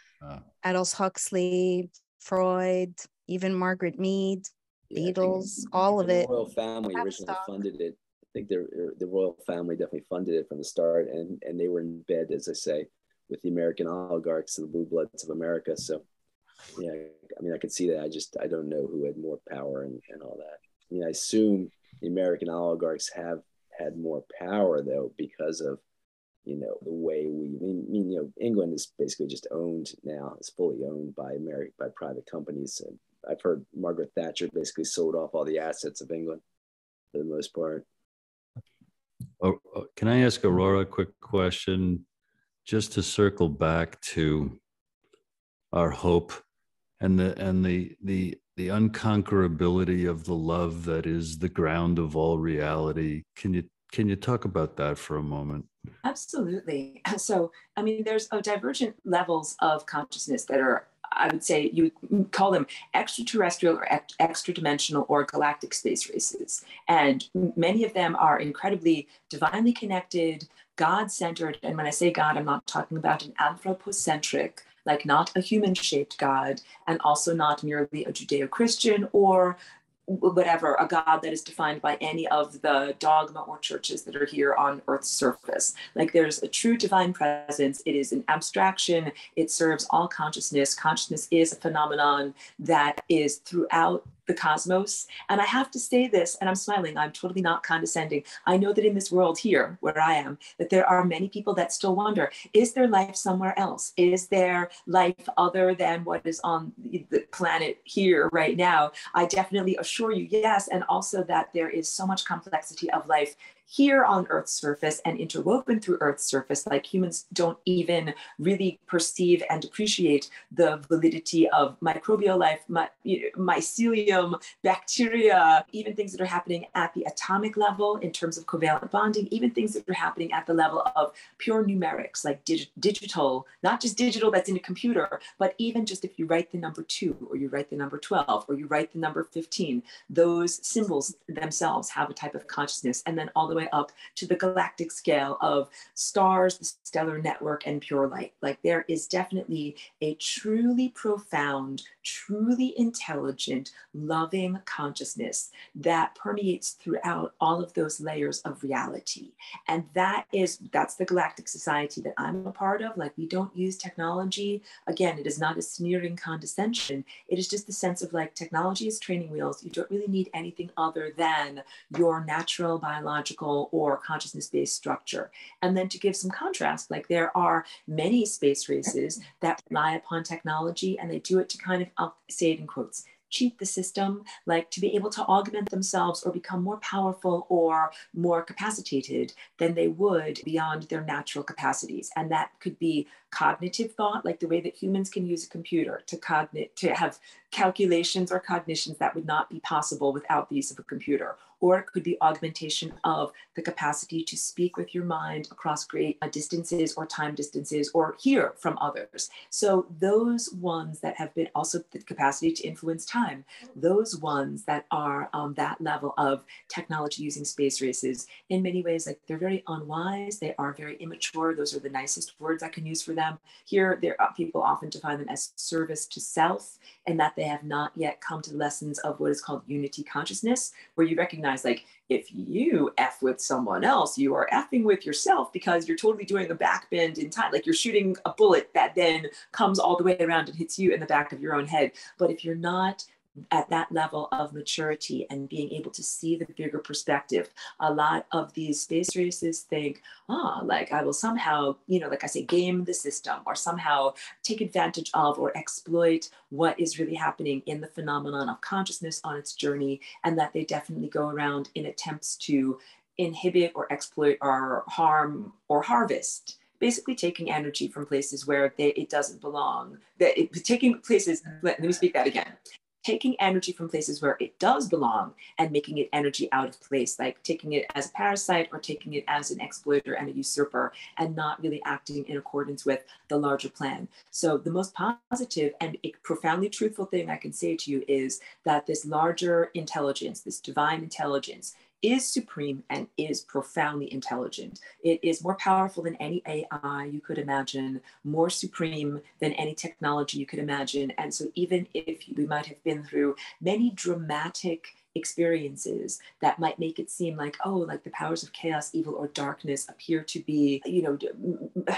Aldous Huxley, Freud, even Margaret Mead, Beatles, all of it. The royal family originally funded it. I think the royal family definitely funded it from the start, and they were in bed, as I say, with the American oligarchs and the blue bloods of America. So, yeah, I mean, I could see that. I don't know who had more power and all that. I mean, I assume the American oligarchs have had more power, though, because of, you know, the way you know, England is basically just owned now. It's fully owned by private companies. And I've heard Margaret Thatcher basically sold off all the assets of England for the most part. Oh, can I ask Aurora a quick question? Just to circle back to our hope and the unconquerability of the love that is the ground of all reality. Can you talk about that for a moment? Absolutely. So, I mean, there's divergent levels of consciousness that are, I would say, you call them extraterrestrial or extra-dimensional or galactic space races. And many of them are incredibly divinely connected, God-centered. And when I say God, I'm not talking about an anthropocentric, like not a human-shaped God, and also not merely a Judeo-Christian or whatever, a God that is defined by any of the dogma or churches that are here on Earth's surface. Like there's a true divine presence. It is an abstraction. It serves all consciousness. Consciousness is a phenomenon that is throughout the cosmos. And I have to say this, and I'm smiling, I'm totally not condescending. I know that in this world here, where I am, that there are many people that still wonder, is there life somewhere else? Is there life other than what is on the planet here right now? I definitely assure you, yes. And also that there is so much complexity of life here on Earth's surface and interwoven through Earth's surface, like humans don't even really perceive and appreciate the validity of microbial life, mycelium, bacteria, even things that are happening at the atomic level in terms of covalent bonding, even things that are happening at the level of pure numerics, like digital, not just digital that's in a computer, but even just if you write the number 2 or you write the number 12 or you write the number 15, those symbols themselves have a type of consciousness. And then all the way up to the galactic scale of stars, the stellar network, and pure light. Like there is definitely a truly profound, truly intelligent, loving consciousness that permeates throughout all of those layers of reality. And that's the galactic society that I'm a part of. Like we don't use technology. Again, it is not a sneering condescension. It is just the sense of like technology is training wheels. You don't really need anything other than your natural biological or consciousness-based structure. And then to give some contrast, like there are many space races that rely upon technology and they do it to kind of, I'll say it in quotes, cheat the system, like to be able to augment themselves or become more powerful or more capacitated than they would beyond their natural capacities. And that could be cognitive thought, like the way that humans can use a computer to have calculations or cognitions that would not be possible without the use of a computer. Or it could be augmentation of the capacity to speak with your mind across great distances or time distances or hear from others. So those ones that have been also the capacity to influence time, those ones that are on that level of technology using space races, in many ways, like they're very unwise, they are very immature. Those are the nicest words I can use for them. Here, people often define them as service to self, and that they have not yet come to the lessons of what is called unity consciousness, where you recognize like if you F with someone else, you are effing with yourself because you're totally doing a back bend in time. Like you're shooting a bullet that then comes all the way around and hits you in the back of your own head. But if you're not at that level of maturity and being able to see the bigger perspective, a lot of these space races think, like I will somehow, like I say, game the system or somehow take advantage of or exploit what is really happening in the phenomenon of consciousness on its journey, and that they definitely go around in attempts to inhibit or exploit or harm or harvest, basically taking energy from places where it doesn't belong. Taking places, let me speak that again. taking energy from places where it does belong and making it energy out of place, like taking it as a parasite or taking it as an exploiter and a usurper, and not really acting in accordance with the larger plan. So the most positive and profoundly truthful thing I can say to you is that this larger intelligence, this divine intelligence, is supreme and is profoundly intelligent. It is more powerful than any AI you could imagine, more supreme than any technology you could imagine. And so even if we might have been through many dramatic experiences that might make it seem like, oh, like the powers of chaos, evil, or darkness appear to be, you know,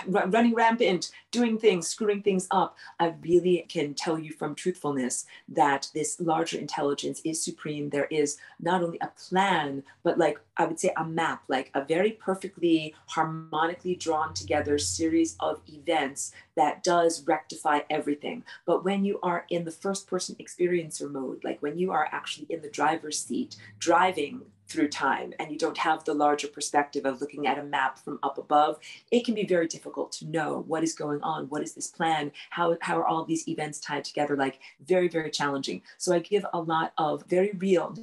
running rampant, doing things, screwing things up, I really can tell you from truthfulness that this larger intelligence is supreme. There is not only a plan, but like I would say a map, like a very perfectly harmonically drawn together series of events that does rectify everything. But when you are in the first person experiencer mode, like when you are actually in the driver's seat, driving through time, and you don't have the larger perspective of looking at a map from up above, it can be very difficult to know what is going on, what is this plan, how are all these events tied together, like very, very challenging. So I give a lot of very real,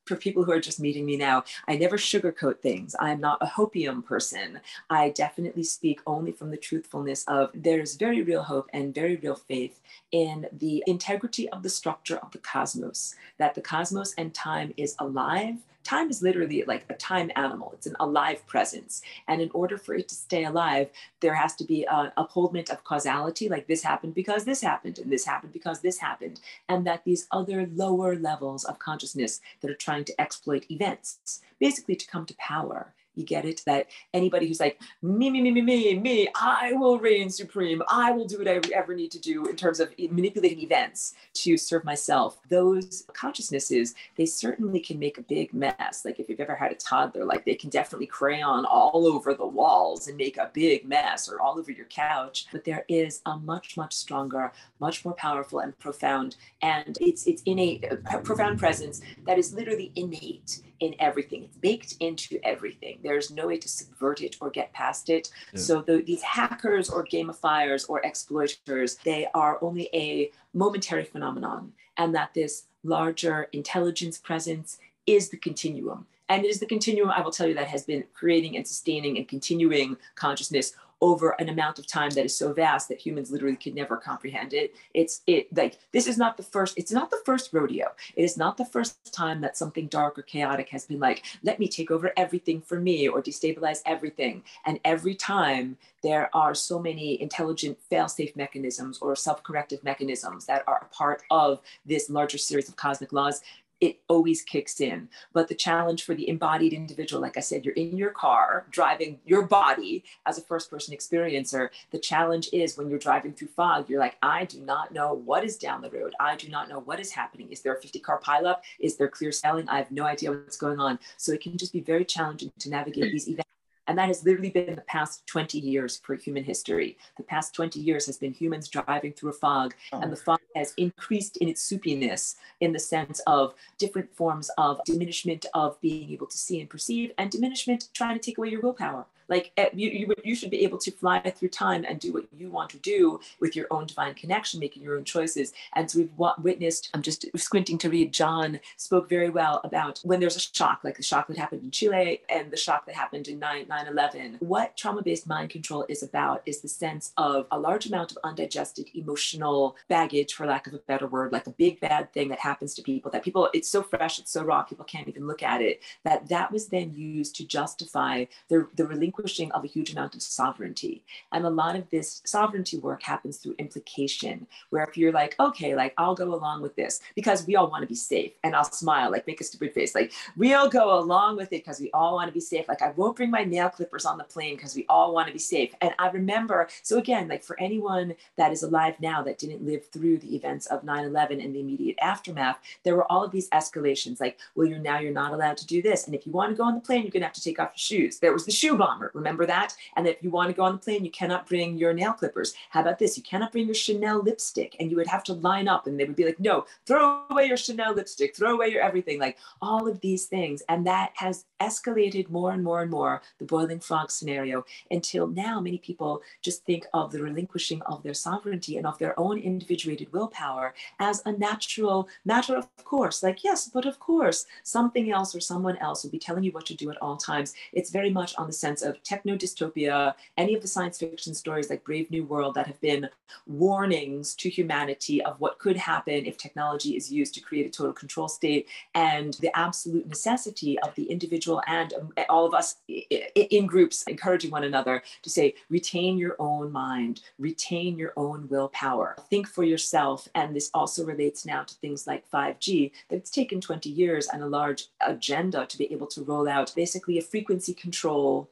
for people who are just meeting me now, I never sugarcoat things. I'm not a hopium person. I definitely speak only from the truthfulness of there's very real hope and very real faith in the integrity of the structure of the cosmos, that the cosmos and time is alive. Time is literally like a time animal. It's an alive presence. And in order for it to stay alive, there has to be an upholdment of causality, like this happened because this happened, and this happened because this happened. And that these other lower levels of consciousness that are trying to exploit events, basically to come to power. You get it? That anybody who's like, me, I will reign supreme. I will do what I ever need to do in terms of manipulating events to serve myself. Those consciousnesses, they certainly can make a big mess. Like if you've ever had a toddler, like they can definitely crayon all over the walls and make a big mess, or all over your couch. But there is a much, much stronger, much more powerful and profound, and it's innate, a profound presence that is literally innate in everything. It's baked into everything. There's no way to subvert it or get past it. Yeah. So these hackers or gamifiers or exploiters, they are only a momentary phenomenon, and that this larger intelligence presence is the continuum. And it is the continuum, I will tell you, that has been creating and sustaining and continuing consciousness over an amount of time that is so vast that humans literally could never comprehend it. This is not the first, it's not the first rodeo. It is not the first time that something dark or chaotic has been like, let me take over everything for me or destabilize everything. And every time there are so many intelligent fail-safe mechanisms or self-corrective mechanisms that are a part of this larger series of cosmic laws, it always kicks in. But the challenge for the embodied individual, like I said, you're in your car driving your body as a first person experiencer. The challenge is when you're driving through fog, you're like, I do not know what is down the road. I do not know what is happening. Is there a 50-car pileup? Is there clear sailing? I have no idea what's going on. So it can just be very challenging to navigate these events. And that has literally been the past 20 years for human history. The past 20 years has been humans driving through a fog, and the fog has increased in its soupiness in the sense of different forms of diminishment of being able to see and perceive, and diminishment trying to take away your willpower. Like you should be able to fly through time and do what you want to do with your own divine connection, making your own choices. And so we've witnessed, I'm just squinting to read, John spoke very well about when there's a shock, like the shock that happened in Chile and the shock that happened in 9/11. What trauma-based mind control is about is the sense of a large amount of undigested emotional baggage, for lack of a better word, like a big bad thing that happens to people, that people, it's so fresh, it's so raw, people can't even look at it, that was then used to justify the relinquishing of a huge amount of sovereignty. And a lot of this sovereignty work happens through implication, where if you're like, okay, like I'll go along with this because we all want to be safe, and I'll smile, like make a stupid face, like we'll go along with it because we all want to be safe. Like I won't bring my nail clippers on the plane because we all want to be safe. And I remember, so again, like for anyone that is alive now that didn't live through the events of 9/11 and the immediate aftermath, there were all of these escalations, like, well, you're not allowed to do this. And if you want to go on the plane, you're going to have to take off your shoes. There was the shoe bomber. Remember that? And if you want to go on the plane, you cannot bring your nail clippers. How about this? You cannot bring your Chanel lipstick, and you would have to line up, and they would be like, no, throw away your Chanel lipstick, throw away your everything, like all of these things. And that has escalated more and more and more, the boiling frog scenario, until now many people just think of the relinquishing of their sovereignty and of their own individuated willpower as a natural matter of course. Like, yes, but of course, something else or someone else will be telling you what to do at all times. It's very much on the sense of techno-dystopia, any of the science fiction stories like Brave New World that have been warnings to humanity of what could happen if technology is used to create a total control state, and the absolute necessity of the individual and all of us in groups encouraging one another to say, retain your own mind, retain your own willpower, think for yourself. And this also relates now to things like 5G, that it's taken 20 years and a large agenda to be able to roll out basically a frequency control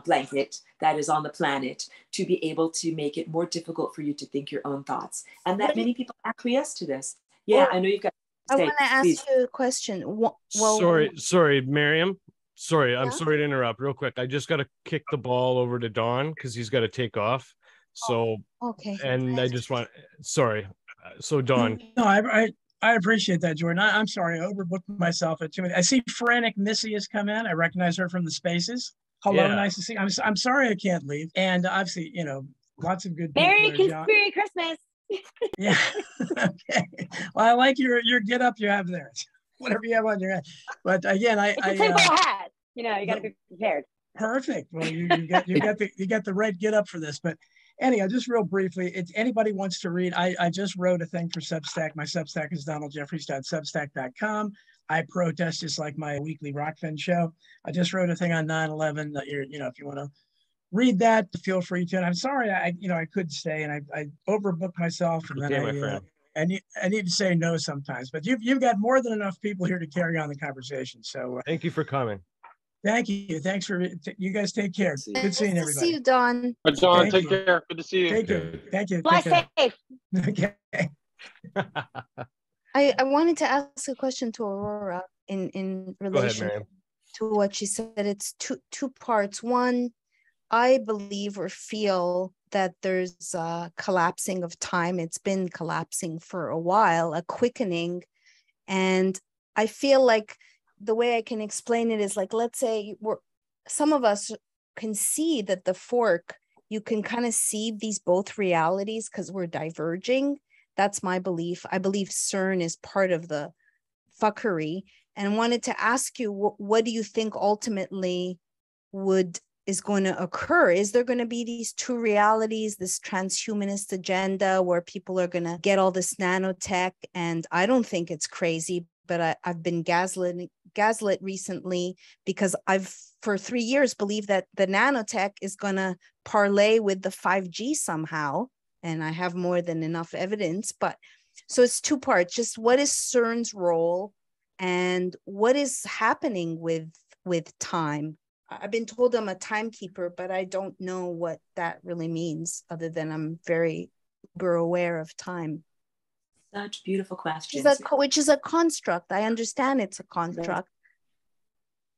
blanket that is on the planet to be able to make it more difficult for you to think your own thoughts. And that many people acquiesce to this. Yeah, I know you've got I want to ask you a question. Well, sorry, Miriam. Sorry, I'm Yeah? sorry to interrupt real quick. I just got to kick the ball over to Don because he's got to take off. So, okay. and I just want, sorry. So Don. No, I appreciate that, Jordan. I'm sorry, I overbooked myself at too many. I see Frantic Missy has come in. I recognize her from the spaces. Hello, Yeah. nice to see you. I'm sorry I can't leave. And obviously, you know, lots of good people. Merry Christmas. Yeah. Okay. Well, I like your get up you have there. Whatever you have on your head. But again, It's a tinfoil hat. You know, you got to be prepared. Perfect. Well, you got the right get up for this. But anyhow, just real briefly, if anybody wants to read, I just wrote a thing for Substack. My Substack is donaldjeffries.substack.com. I protest just like my weekly Rockfin show. I just wrote a thing on 9/11 that you know, if you want to read that, feel free to. And I'm sorry, I could stay, and I overbooked myself, and then I need to say no sometimes. But you've got more than enough people here to carry on the conversation. So thank you for coming. Thank you. Thanks for you guys. Take care. Good seeing everybody. See you, Don. John, take care. Good to see you. Take care. Thank you. Fly safe. Okay. I wanted to ask a question to Aurora in relation to what she said. It's two parts. One, I believe or feel that there's a collapsing of time. It's been collapsing for a while, a quickening. And I feel like the way I can explain it is like, let's say some of us can see that the fork, you can kind of see these both realities because we're diverging. That's my belief. I believe CERN is part of the fuckery, and wanted to ask you, what do you think ultimately is going to occur? Is there going to be these two realities, this transhumanist agenda where people are going to get all this nanotech? And I don't think it's crazy, but I've been gaslit recently because I've for 3 years believed that the nanotech is going to parlay with the 5G somehow. And I have more than enough evidence. But so it's two parts. Just what is CERN's role and what is happening with time? I've been told I'm a timekeeper, but I don't know what that really means other than I'm very uber aware of time. Such beautiful questions. Which is a construct. I understand it's a construct.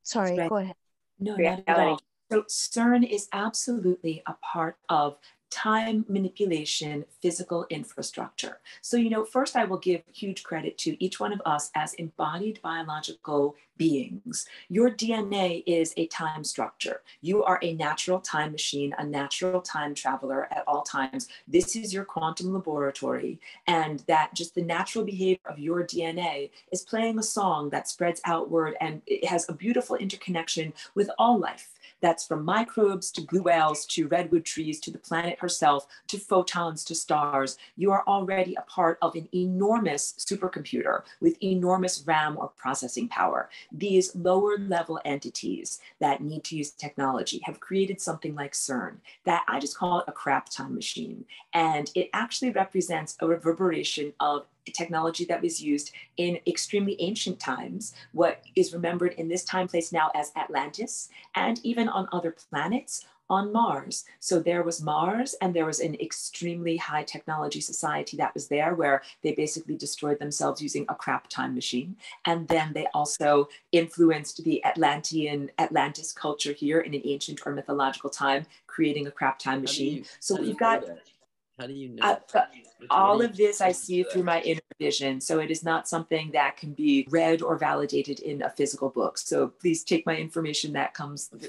Sorry, go ahead. No, not at all. So CERN is absolutely a part of time manipulation, physical infrastructure. So, you know, first I will give huge credit to each one of us as embodied biological beings. Your DNA is a time structure. You are a natural time machine, a natural time traveler at all times. This is your quantum laboratory, and that just the natural behavior of your DNA is playing a song that spreads outward, and it has a beautiful interconnection with all life. That's from microbes to blue whales to redwood trees to the planet herself to photons to stars. You are already a part of an enormous supercomputer with enormous RAM or processing power. These lower level entities that need to use technology have created something like CERN that I just call it a crap time machine. And it actually represents a reverberation of technology that was used in extremely ancient times, what is remembered in this time place now as Atlantis, and even on other planets, on Mars. So there was Mars, and there was an extremely high technology society that was there where they basically destroyed themselves using a crap time machine. And then they also influenced the Atlantis culture here in an ancient or mythological time, creating a crap time machine. So we've got How do you know? All of this I see through my inner vision. So it is not something that can be read or validated in a physical book. So please take my information that comes from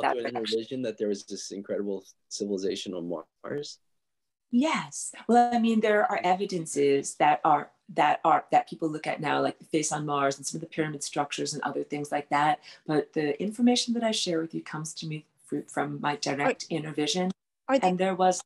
that inner vision that there was this incredible civilization on Mars. Yes. Well, I mean, there are evidences that people look at now, like the face on Mars and some of the pyramid structures and other things like that. But the information that I share with you comes to me from my direct inner vision. And there was.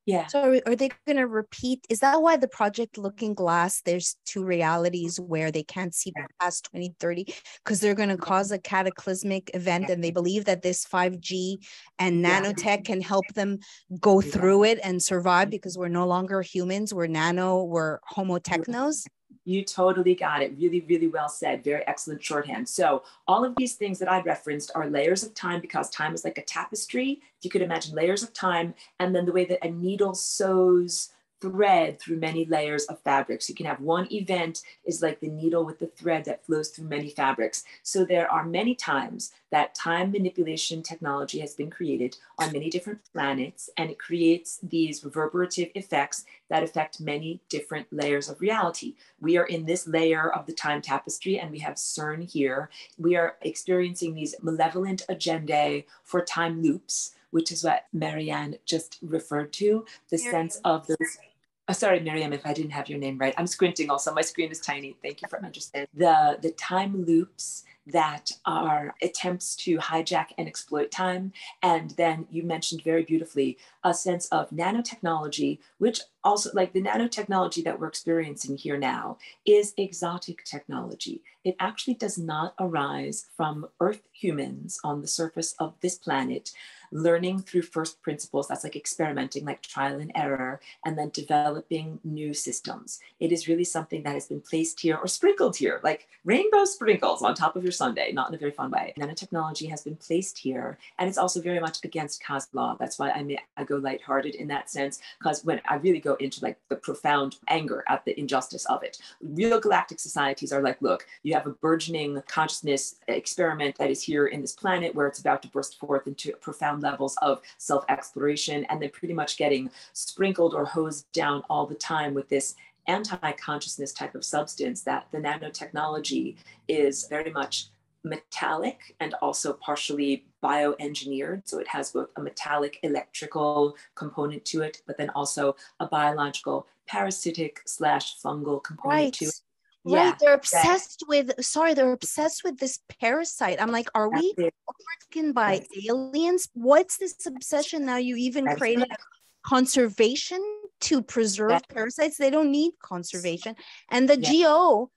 Yeah. So are they going to repeat? Is that why the project Looking Glass, there's two realities where they can't see past 2030 because they're going to cause a cataclysmic event, and they believe that this 5G and nanotech can help them go through it and survive because we're no longer humans. We're nano, we're homo technos. You totally got it. Really, really well said. Very excellent shorthand. So all of these things that I referenced are layers of time, because time is like a tapestry. If you could imagine layers of time, and then the way that a needle sews thread through many layers of fabrics. You can have one event is like the needle with the thread that flows through many fabrics. So there are many times that time manipulation technology has been created on many different planets, and it creates these reverberative effects that affect many different layers of reality. We are in this layer of the time tapestry, and we have CERN here. We are experiencing these malevolent agendae for time loops, which is what Marianne just referred to, the sense of those. Sorry, Miriam, if I didn't have your name right. I'm squinting also. My screen is tiny. Thank you for understanding. The time loops that are attempts to hijack and exploit time. And then you mentioned very beautifully a sense of nanotechnology, which also, like the nanotechnology that we're experiencing here now, is exotic technology. It actually does not arise from Earth humans on the surface of this planet, learning through first principles. That's like experimenting, like trial and error, and then developing new systems. It is really something that has been placed here or sprinkled here, like rainbow sprinkles on top of your sundae, not in a very fun way. Nanotechnology has been placed here, and it's also very much against cosmic law. That's why I go lighthearted in that sense, because when I really go into like the profound anger at the injustice of it, real galactic societies are like, look, you have a burgeoning consciousness experiment that is here in this planet where it's about to burst forth into profound levels of self-exploration, and then pretty much getting sprinkled or hosed down all the time with this anti-consciousness type of substance. That the nanotechnology is very much metallic and also partially bioengineered. So it has both a metallic electrical component to it, but then also a biological parasitic / fungal component to it. Right. Yeah, they're obsessed with, they're obsessed with this parasite. I'm like, are we overtaken by aliens? What's this obsession now? You even created a conservation to preserve parasites. They don't need conservation. And the GO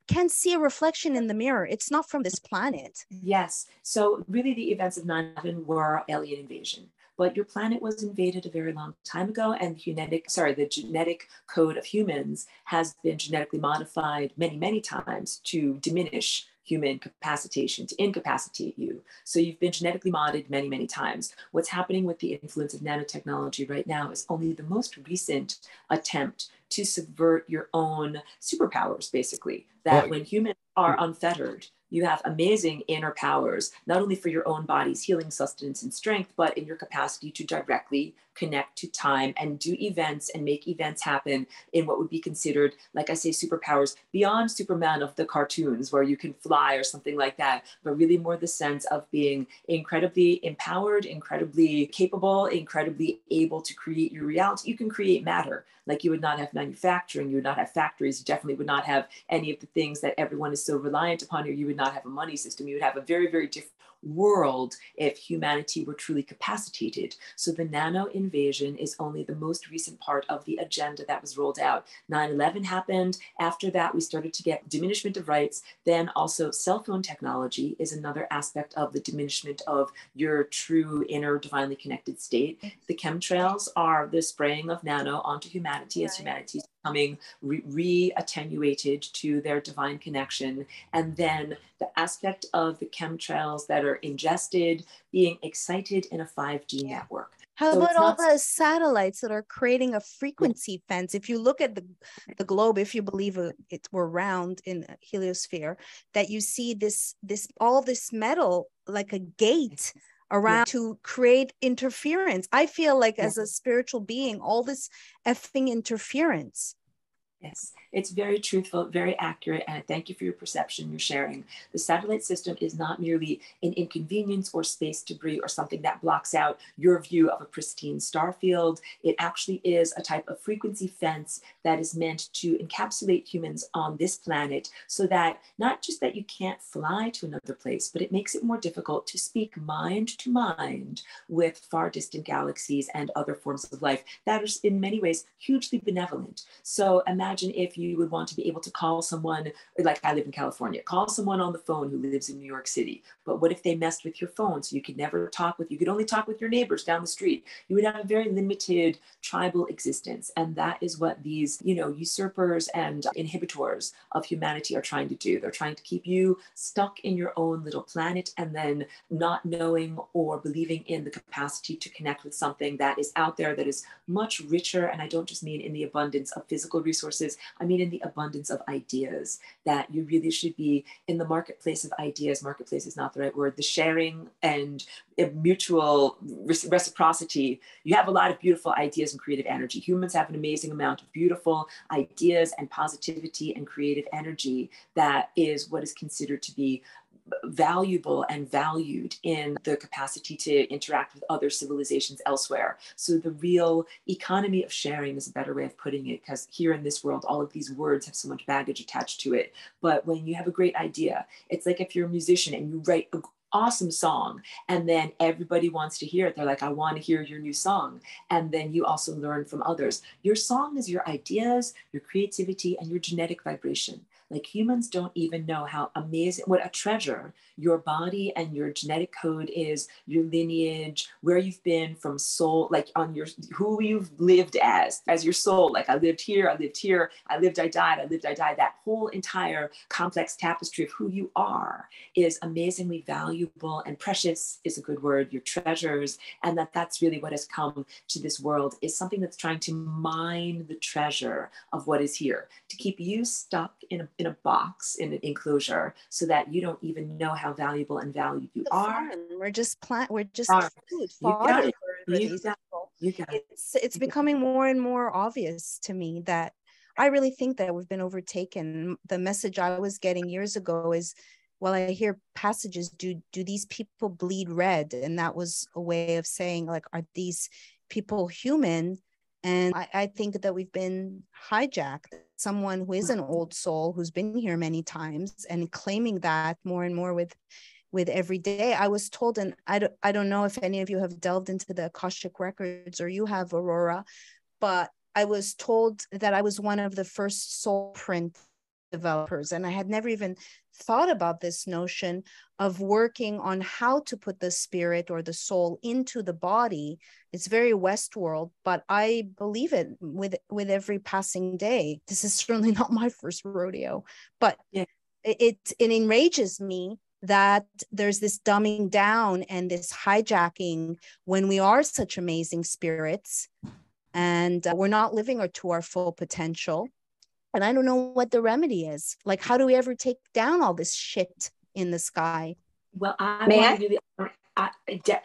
can't see a reflection in the mirror. It's not from this planet. Yes. So really the events of 9/11 were alien invasion. But your planet was invaded a very long time ago, and the genetic code of humans has been genetically modified many, many times to diminish human capacitation, to incapacitate you. So you've been genetically modded many, many times. What's happening with the influence of nanotechnology right now is only the most recent attempt to subvert your own superpowers, basically. That when humans are unfettered, you have amazing inner powers, not only for your own body's healing, sustenance, and strength, but in your capacity to directly connect to time and do events and make events happen in what would be considered, like I say, superpowers beyond Superman of the cartoons where you can fly or something like that, but really more the sense of being incredibly empowered, incredibly capable, incredibly able to create your reality. You can create matter. Like you would not have manufacturing, you would not have factories, you definitely would not have any of the things that everyone is so reliant upon, or you would not have a money system. You would have a very, very different world if humanity were truly capacitated. So the nano invasion is only the most recent part of the agenda that was rolled out. 9/11 happened. After that, we started to get diminishment of rights. Then also cell phone technology is another aspect of the diminishment of your true inner divinely connected state. The chemtrails are the spraying of nano onto humanity as humanity is becoming re-attenuated to their divine connection. And then the aspect of the chemtrails that are ingested being excited in a 5G network. How about all the satellites that are creating a frequency fence? If you look at the globe, if you believe we're round in a heliosphere, that you see all this metal like a gate around to create interference. I feel like as a spiritual being, all this effing interference. Yes, it's very truthful, very accurate, and I thank you for your perception, your sharing. The satellite system is not merely an inconvenience or space debris or something that blocks out your view of a pristine star field. It actually is a type of frequency fence that is meant to encapsulate humans on this planet so that not just that you can't fly to another place, but it makes it more difficult to speak mind to mind with far distant galaxies and other forms of life that are in many ways hugely benevolent. So imagine if you would want to be able to call someone, like I live in California, call someone on the phone who lives in New York City. But what if they messed with your phone? So you could never talk with, you could only talk with your neighbors down the street. You would have a very limited tribal existence. And that is what these, usurpers and inhibitors of humanity are trying to do. They're trying to keep you stuck in your own little planet and then not knowing or believing in the capacity to connect with something that is out there that is much richer. And I don't just mean in the abundance of physical resources, I mean in the abundance of ideas, that you really should be in the marketplace of ideas. Marketplace is not the right word. The sharing and mutual reciprocity. You have a lot of beautiful ideas and creative energy. Humans have an amazing amount of beautiful ideas and positivity and creative energy that is what is considered to be valuable and valued in the capacity to interact with other civilizations elsewhere. So the real economy of sharing is a better way of putting it, because here in this world, all of these words have so much baggage attached to it. But when you have a great idea, it's like if you're a musician and you write an awesome song and then everybody wants to hear it. They're like, I want to hear your new song. And then you also learn from others. Your song is your ideas, your creativity, and your genetic vibration. Like humans don't even know how amazing, what a treasure your body and your genetic code is, your lineage, where you've been from soul, like on your, who you've lived as your soul. Like I lived here, I lived here, I lived, I died, I lived, I died. That whole entire complex tapestry of who you are is amazingly valuable and precious is a good word, your treasures. And that's really what has come to this world, is something that's trying to mine the treasure of what is here, to keep you stuck in a box, in an enclosure, so that you don't even know how valuable and valued you are. We're just food, You got it. for these people. It's becoming more and more obvious to me that I really think that we've been overtaken. The message I was getting years ago is, well, I hear passages, do these people bleed red? And that was a way of saying, like, are these people human? And I think that we've been hijacked. Someone who is an old soul, who's been here many times, and claiming that more and more with every day. I was told, and I don't know if any of you have delved into the Akashic records, or you have, Aurora, but I was told that I was one of the first soul print developers. And I had never even thought about this notion of working on how to put the spirit or the soul into the body. It's very Westworld, but I believe it with every passing day. This is certainly not my first rodeo, but it enrages me that there's this dumbing down and this hijacking when we are such amazing spirits and we're not living to our full potential. And I don't know what the remedy is. Like, how do we ever take down all this shit in the sky? Well,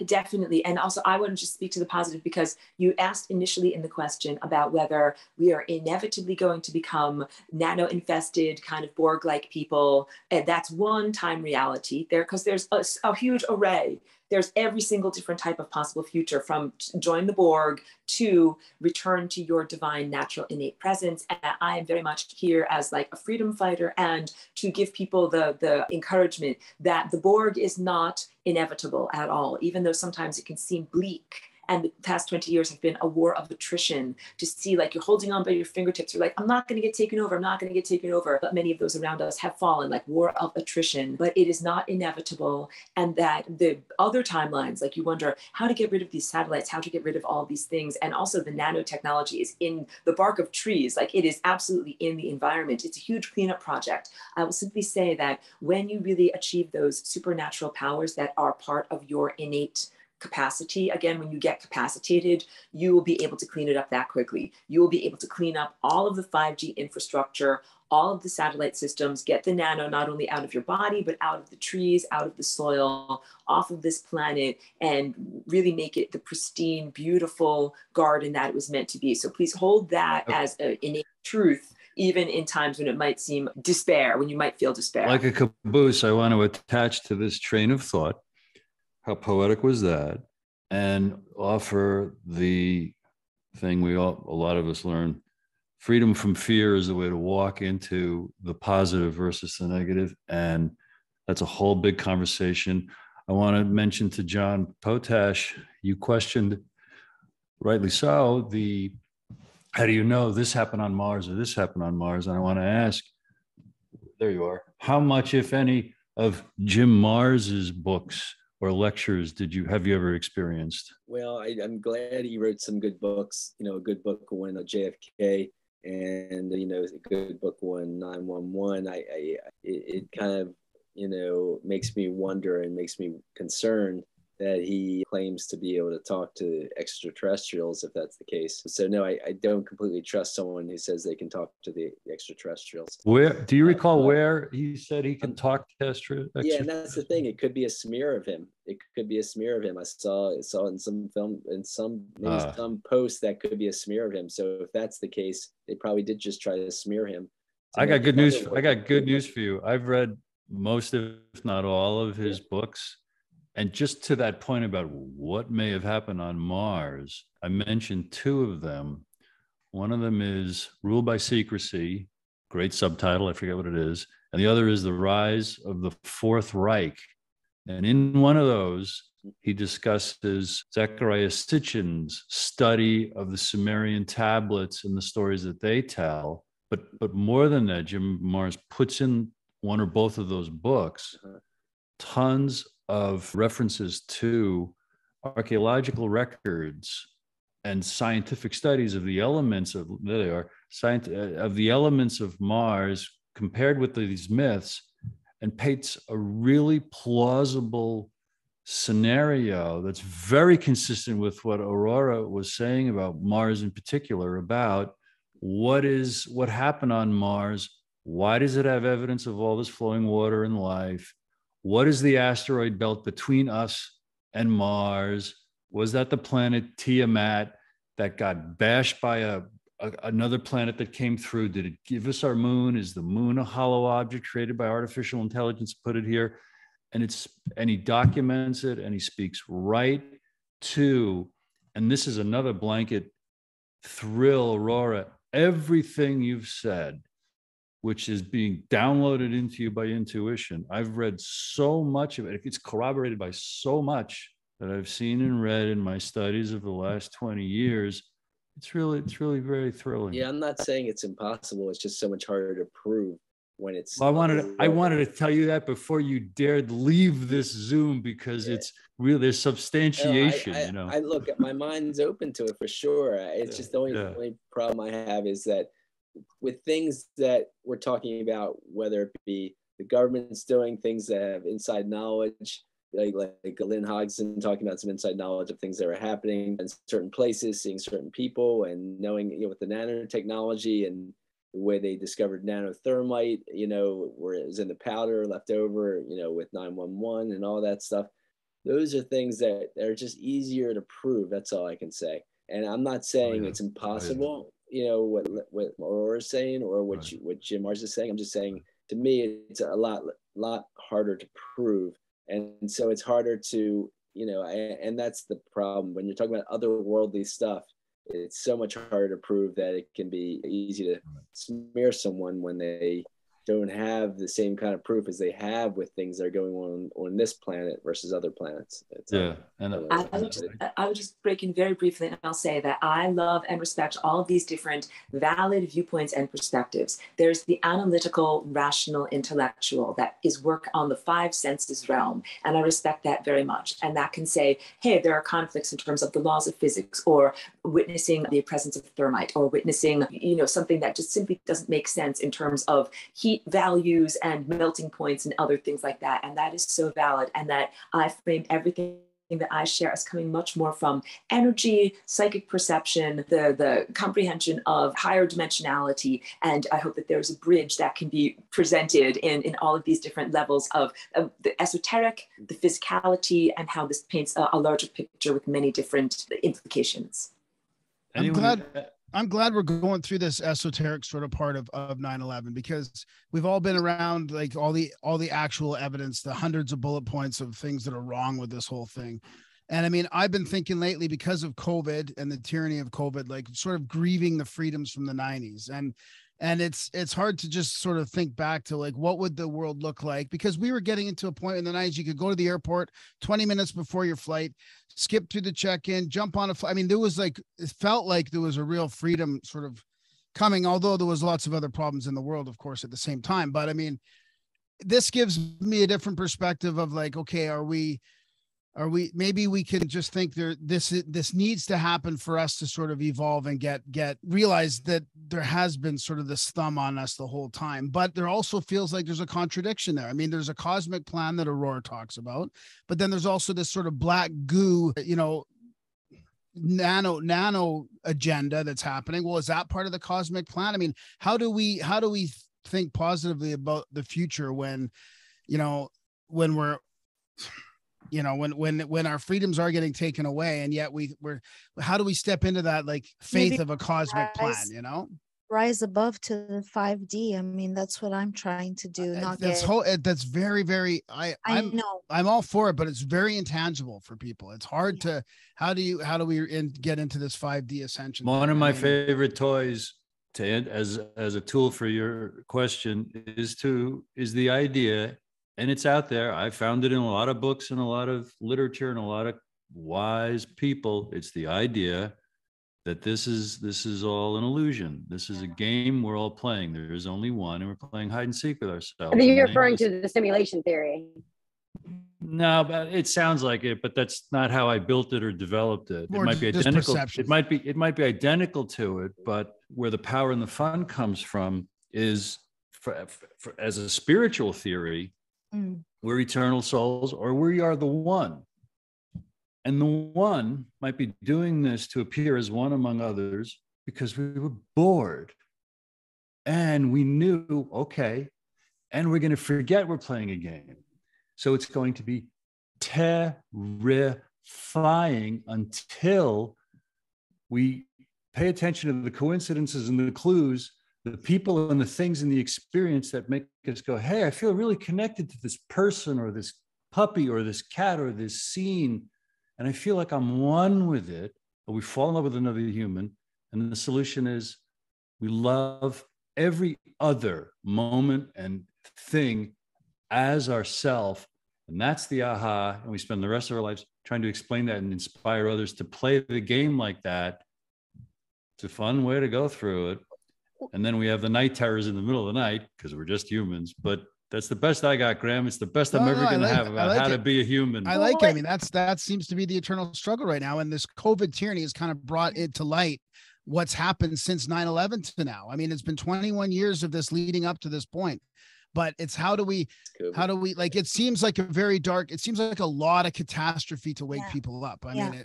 definitely. And also, I want to just speak to the positive, because you asked initially in the question about whether we are inevitably going to become nano-infested, kind of Borg-like people. And that's one-time reality there, because there's a huge array. There's every single different type of possible future, from join the Borg to return to your divine, natural, innate presence. And I am very much here as like a freedom fighter, and to give people the encouragement that the Borg is not inevitable at all, even though sometimes it can seem bleak. And the past 20 years have been a war of attrition, to see like you're holding on by your fingertips. You're like, I'm not going to get taken over. I'm not going to get taken over. But many of those around us have fallen, like war of attrition. But it is not inevitable. And that the other timelines, like you wonder how to get rid of these satellites, how to get rid of all these things. And also the nanotechnology is in the bark of trees. Like it is absolutely in the environment. It's a huge cleanup project. I will simply say that when you really achieve those supernatural powers that are part of your innate capacity. Again, when you get capacitated, you will be able to clean it up that quickly. You will be able to clean up all of the 5G infrastructure, all of the satellite systems, get the nano not only out of your body, but out of the trees, out of the soil, off of this planet, and really make it the pristine, beautiful garden that it was meant to be. So please hold that as an innate truth, even in times when it might seem despair, when you might feel despair. Like a caboose, I want to attach to this train of thought. How poetic was that? And offer the thing a lot of us learn. Freedom from fear is the way to walk into the positive versus the negative. And that's a whole big conversation. I want to mention to John Potash, you questioned, rightly so, how do you know this happened on Mars or this happened on Mars? And I want to ask, there you are, how much, if any, of Jim Mars's books or lectures have you ever experienced? Well, I'm glad he wrote some good books. A good book on JFK, and a good book on 911. It kind of makes me wonder and makes me concerned that he claims to be able to talk to extraterrestrials, if that's the case. So no, I don't completely trust someone who says they can talk to the extraterrestrials. Where do you recall where he said he can talk to extraterrestrials? Yeah, and that's the thing. It could be a smear of him. It could be a smear of him. I saw it in some film, in some post that could be a smear of him. So if that's the case, they probably did just try to smear him. I got good news for you. I've read most, if not all, of his books. And just to that point about what may have happened on Mars, I mentioned two of them. One of them is Rule by Secrecy, great subtitle, I forget what it is. And the other is The Rise of the Fourth Reich. And in one of those, he discusses Zecharia Sitchin's study of the Sumerian tablets and the stories that they tell. But more than that, Jim Mars puts in one or both of those books tons of references to archaeological records and scientific studies of the elements of the elements of Mars compared with these myths, and paints a really plausible scenario that's very consistent with what Aurora was saying about Mars in particular, about what happened on Mars. Why does it have evidence of all this flowing water and life? What is the asteroid belt between us and Mars? Was that the planet Tiamat that got bashed by another planet that came through? Did it give us our moon? Is the moon a hollow object created by artificial intelligence? Put it here. And he documents it, and he speaks right to, and this is another blanket thrill, Aurora, everything you've said, which is being downloaded into you by intuition. I've read so much of it. It's corroborated by so much that I've seen and read in my studies of the last 20 years. It's really very thrilling. Yeah, I'm not saying it's impossible. It's just so much harder to prove when it's. Well, I wanted to tell you that before you dared leave this Zoom, because it's really, there's substantiation. I look, my mind's open to it for sure. It's just the only problem I have is that with things that we're talking about, whether it be the government's doing things that have inside knowledge, like Lynn Hodgson talking about some inside knowledge of things that are happening in certain places, seeing certain people, and knowing, with the nanotechnology and the way they discovered nanothermite, where it was in the powder left over, with 911 and all that stuff. Those are things that are just easier to prove. That's all I can say. And I'm not saying it's impossible. What Aurora's saying or what Jim Mars is saying. I'm just saying, to me, it's a lot harder to prove, and so it's harder to and that's the problem when you're talking about otherworldly stuff. It's so much harder to prove that it can be easy to smear someone when they don't have the same kind of proof as they have with things that are going on this planet versus other planets. I would just break in very briefly, and I'll say that I love and respect all of these different valid viewpoints and perspectives. There's the analytical, rational, intellectual that is work on the five senses realm, and I respect that very much. And that can say, hey, there are conflicts in terms of the laws of physics, or witnessing the presence of thermite, or witnessing, something that just simply doesn't make sense in terms of heat values and melting points and other things like that. And that is so valid. And that I framed everything that I share as coming much more from energy, psychic perception, the comprehension of higher dimensionality. And I hope that there's a bridge that can be presented in all of these different levels of the esoteric, the physicality, and how this paints a larger picture with many different implications. I'm glad we're going through this esoteric sort of part of 9/11, because we've all been around like all the actual evidence, the hundreds of bullet points of things that are wrong with this whole thing. And I mean, I've been thinking lately, because of COVID and the tyranny of COVID, like sort of grieving the freedoms from the 90s. And it's hard to just sort of think back to like, what would the world look like? Because we were getting into a point in the 90s, you could go to the airport 20 minutes before your flight, skip through the check-in, jump on a flight. I mean, there was like, it felt like there was a real freedom sort of coming, although there was lots of other problems in the world, of course, at the same time. But I mean, this gives me a different perspective of like, okay, maybe we can just think this needs to happen for us to sort of evolve and realize that there has been sort of this thumb on us the whole time. But there also feels like there's a contradiction there. I mean, there's a cosmic plan that Aurora talks about, but then there's also this sort of black goo, nano agenda that's happening. Well, is that part of the cosmic plan? I mean, how do we think positively about the future when we're when our freedoms are getting taken away, and yet we're how do we step into that like faith of a cosmic plan, rise above to the 5D. I mean, that's what I'm trying to do. That's very, very, I know I'm all for it, but it's very intangible for people. It's hard to, how do we get into this 5D ascension? One of my favorite toys as a tool for your question is the idea, and it's out there. I found it in a lot of books and a lot of literature and a lot of wise people. It's the idea that this is all an illusion. This is a game we're all playing. There is only one, and we're playing hide and seek with ourselves. I think you're referring to the simulation theory. No, but it sounds like it, but that's not how I built it or developed it. It might be identical. It might be identical to it, but where the power and the fun comes from is as a spiritual theory, we're eternal souls, or we are the one. And the one might be doing this to appear as one among others because we were bored. And we knew, okay, and we're going to forget we're playing a game. So it's going to be terrifying until we pay attention to the coincidences and the clues, the people and the things in the experience that make us go, hey, I feel really connected to this person or this puppy or this cat or this scene. And I feel like I'm one with it, but we fall in love with another human. And the solution is we love every other moment and thing as ourself. And that's the aha. And we spend the rest of our lives trying to explain that and inspire others to play the game like that. It's a fun way to go through it. And then we have the night terrors in the middle of the night because we're just humans. But that's the best I got, Graham. It's the best I'm ever going to have about how to be a human. I like it. I mean, that seems to be the eternal struggle right now. And this COVID tyranny has kind of brought it to light what's happened since 9/11 to now. I mean, it's been 21 years of this leading up to this point. But it's how do we like, it seems like it seems like a lot of catastrophe to wake people up. I mean,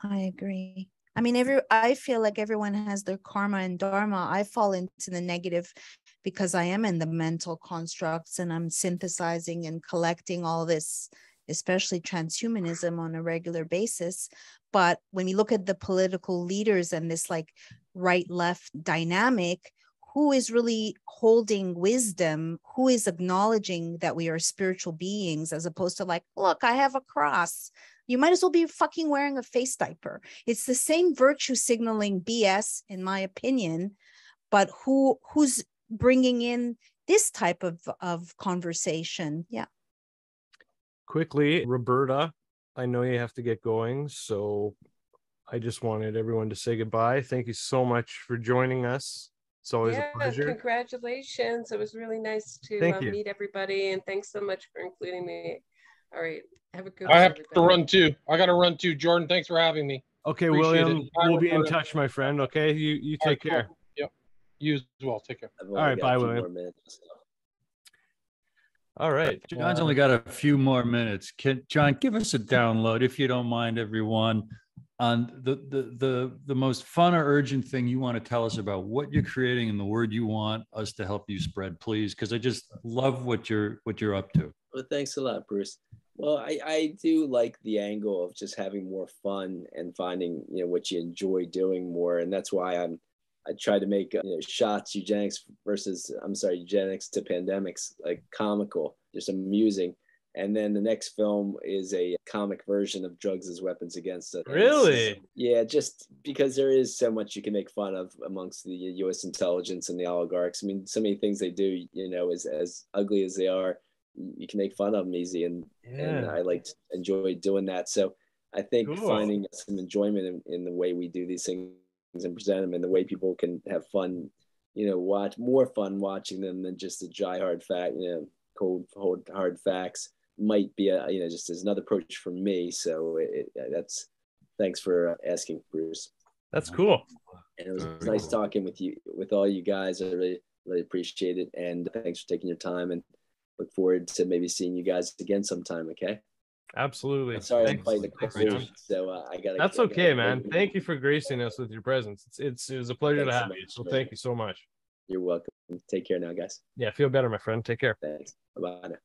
I agree. I mean, I feel like everyone has their karma and dharma. I fall into the negative because I am in the mental constructs and I'm synthesizing and collecting all this, especially transhumanism on a regular basis. But when we look at the political leaders and this like right-left dynamic, who is really holding wisdom? Who is acknowledging that we are spiritual beings as opposed to like, look, I have a cross. You might as well be fucking wearing a face diaper. It's the same virtue signaling BS, in my opinion, but who's bringing in this type of conversation? Yeah. Quickly, Roberta, I know you have to get going, so I just wanted everyone to say goodbye. Thank you so much for joining us. It's always a pleasure. Congratulations. It was really nice to meet everybody, and thanks so much for including me. All right. Have a good one. I have to run too. I got to run too. Jordan, thanks for having me. Okay, Appreciate William, we'll be in touch, my friend. Okay, you take care. Cool. Yep. You as well. Take care. All right, bye, William. All right. John's only got a few more minutes. John, give us a download, if you don't mind, everyone, on the most fun or urgent thing you want to tell us about what you're creating and the word you want us to help you spread, please, because I just love what you're up to. Well, thanks a lot, Bruce. Well, I do like the angle of just having more fun and finding, you know, what you enjoy doing more. And that's why I try to make, you know, eugenics to pandemics, like comical, just amusing. And then the next film is a comic version of Drugs as Weapons Against Us. Really? Yeah, just because there is so much you can make fun of amongst the U.S. intelligence and the oligarchs. I mean, so many things they do, you know, as ugly as they are, you can make fun of them easy. And I enjoy doing that. So I think finding some enjoyment in the way we do these things and present them, and the way people can have fun, you know, watch more fun watching them than just the dry hard fact, you know, cold hard facts, might be a, you know, just as another approach for me. So that's, thanks for asking, Bruce. That's cool. And it was nice talking with all you guys. I really appreciate it, and thanks for taking your time, and look forward to maybe seeing you guys again sometime. Okay. Absolutely. I'm sorry, I'm fighting the cold, so I gotta. That's okay, man. Thank you for gracing us with your presence. It was a pleasure to have you. So thank you so much. You're welcome. Take care now, guys. Yeah, feel better, my friend. Take care. Thanks. Bye-bye now.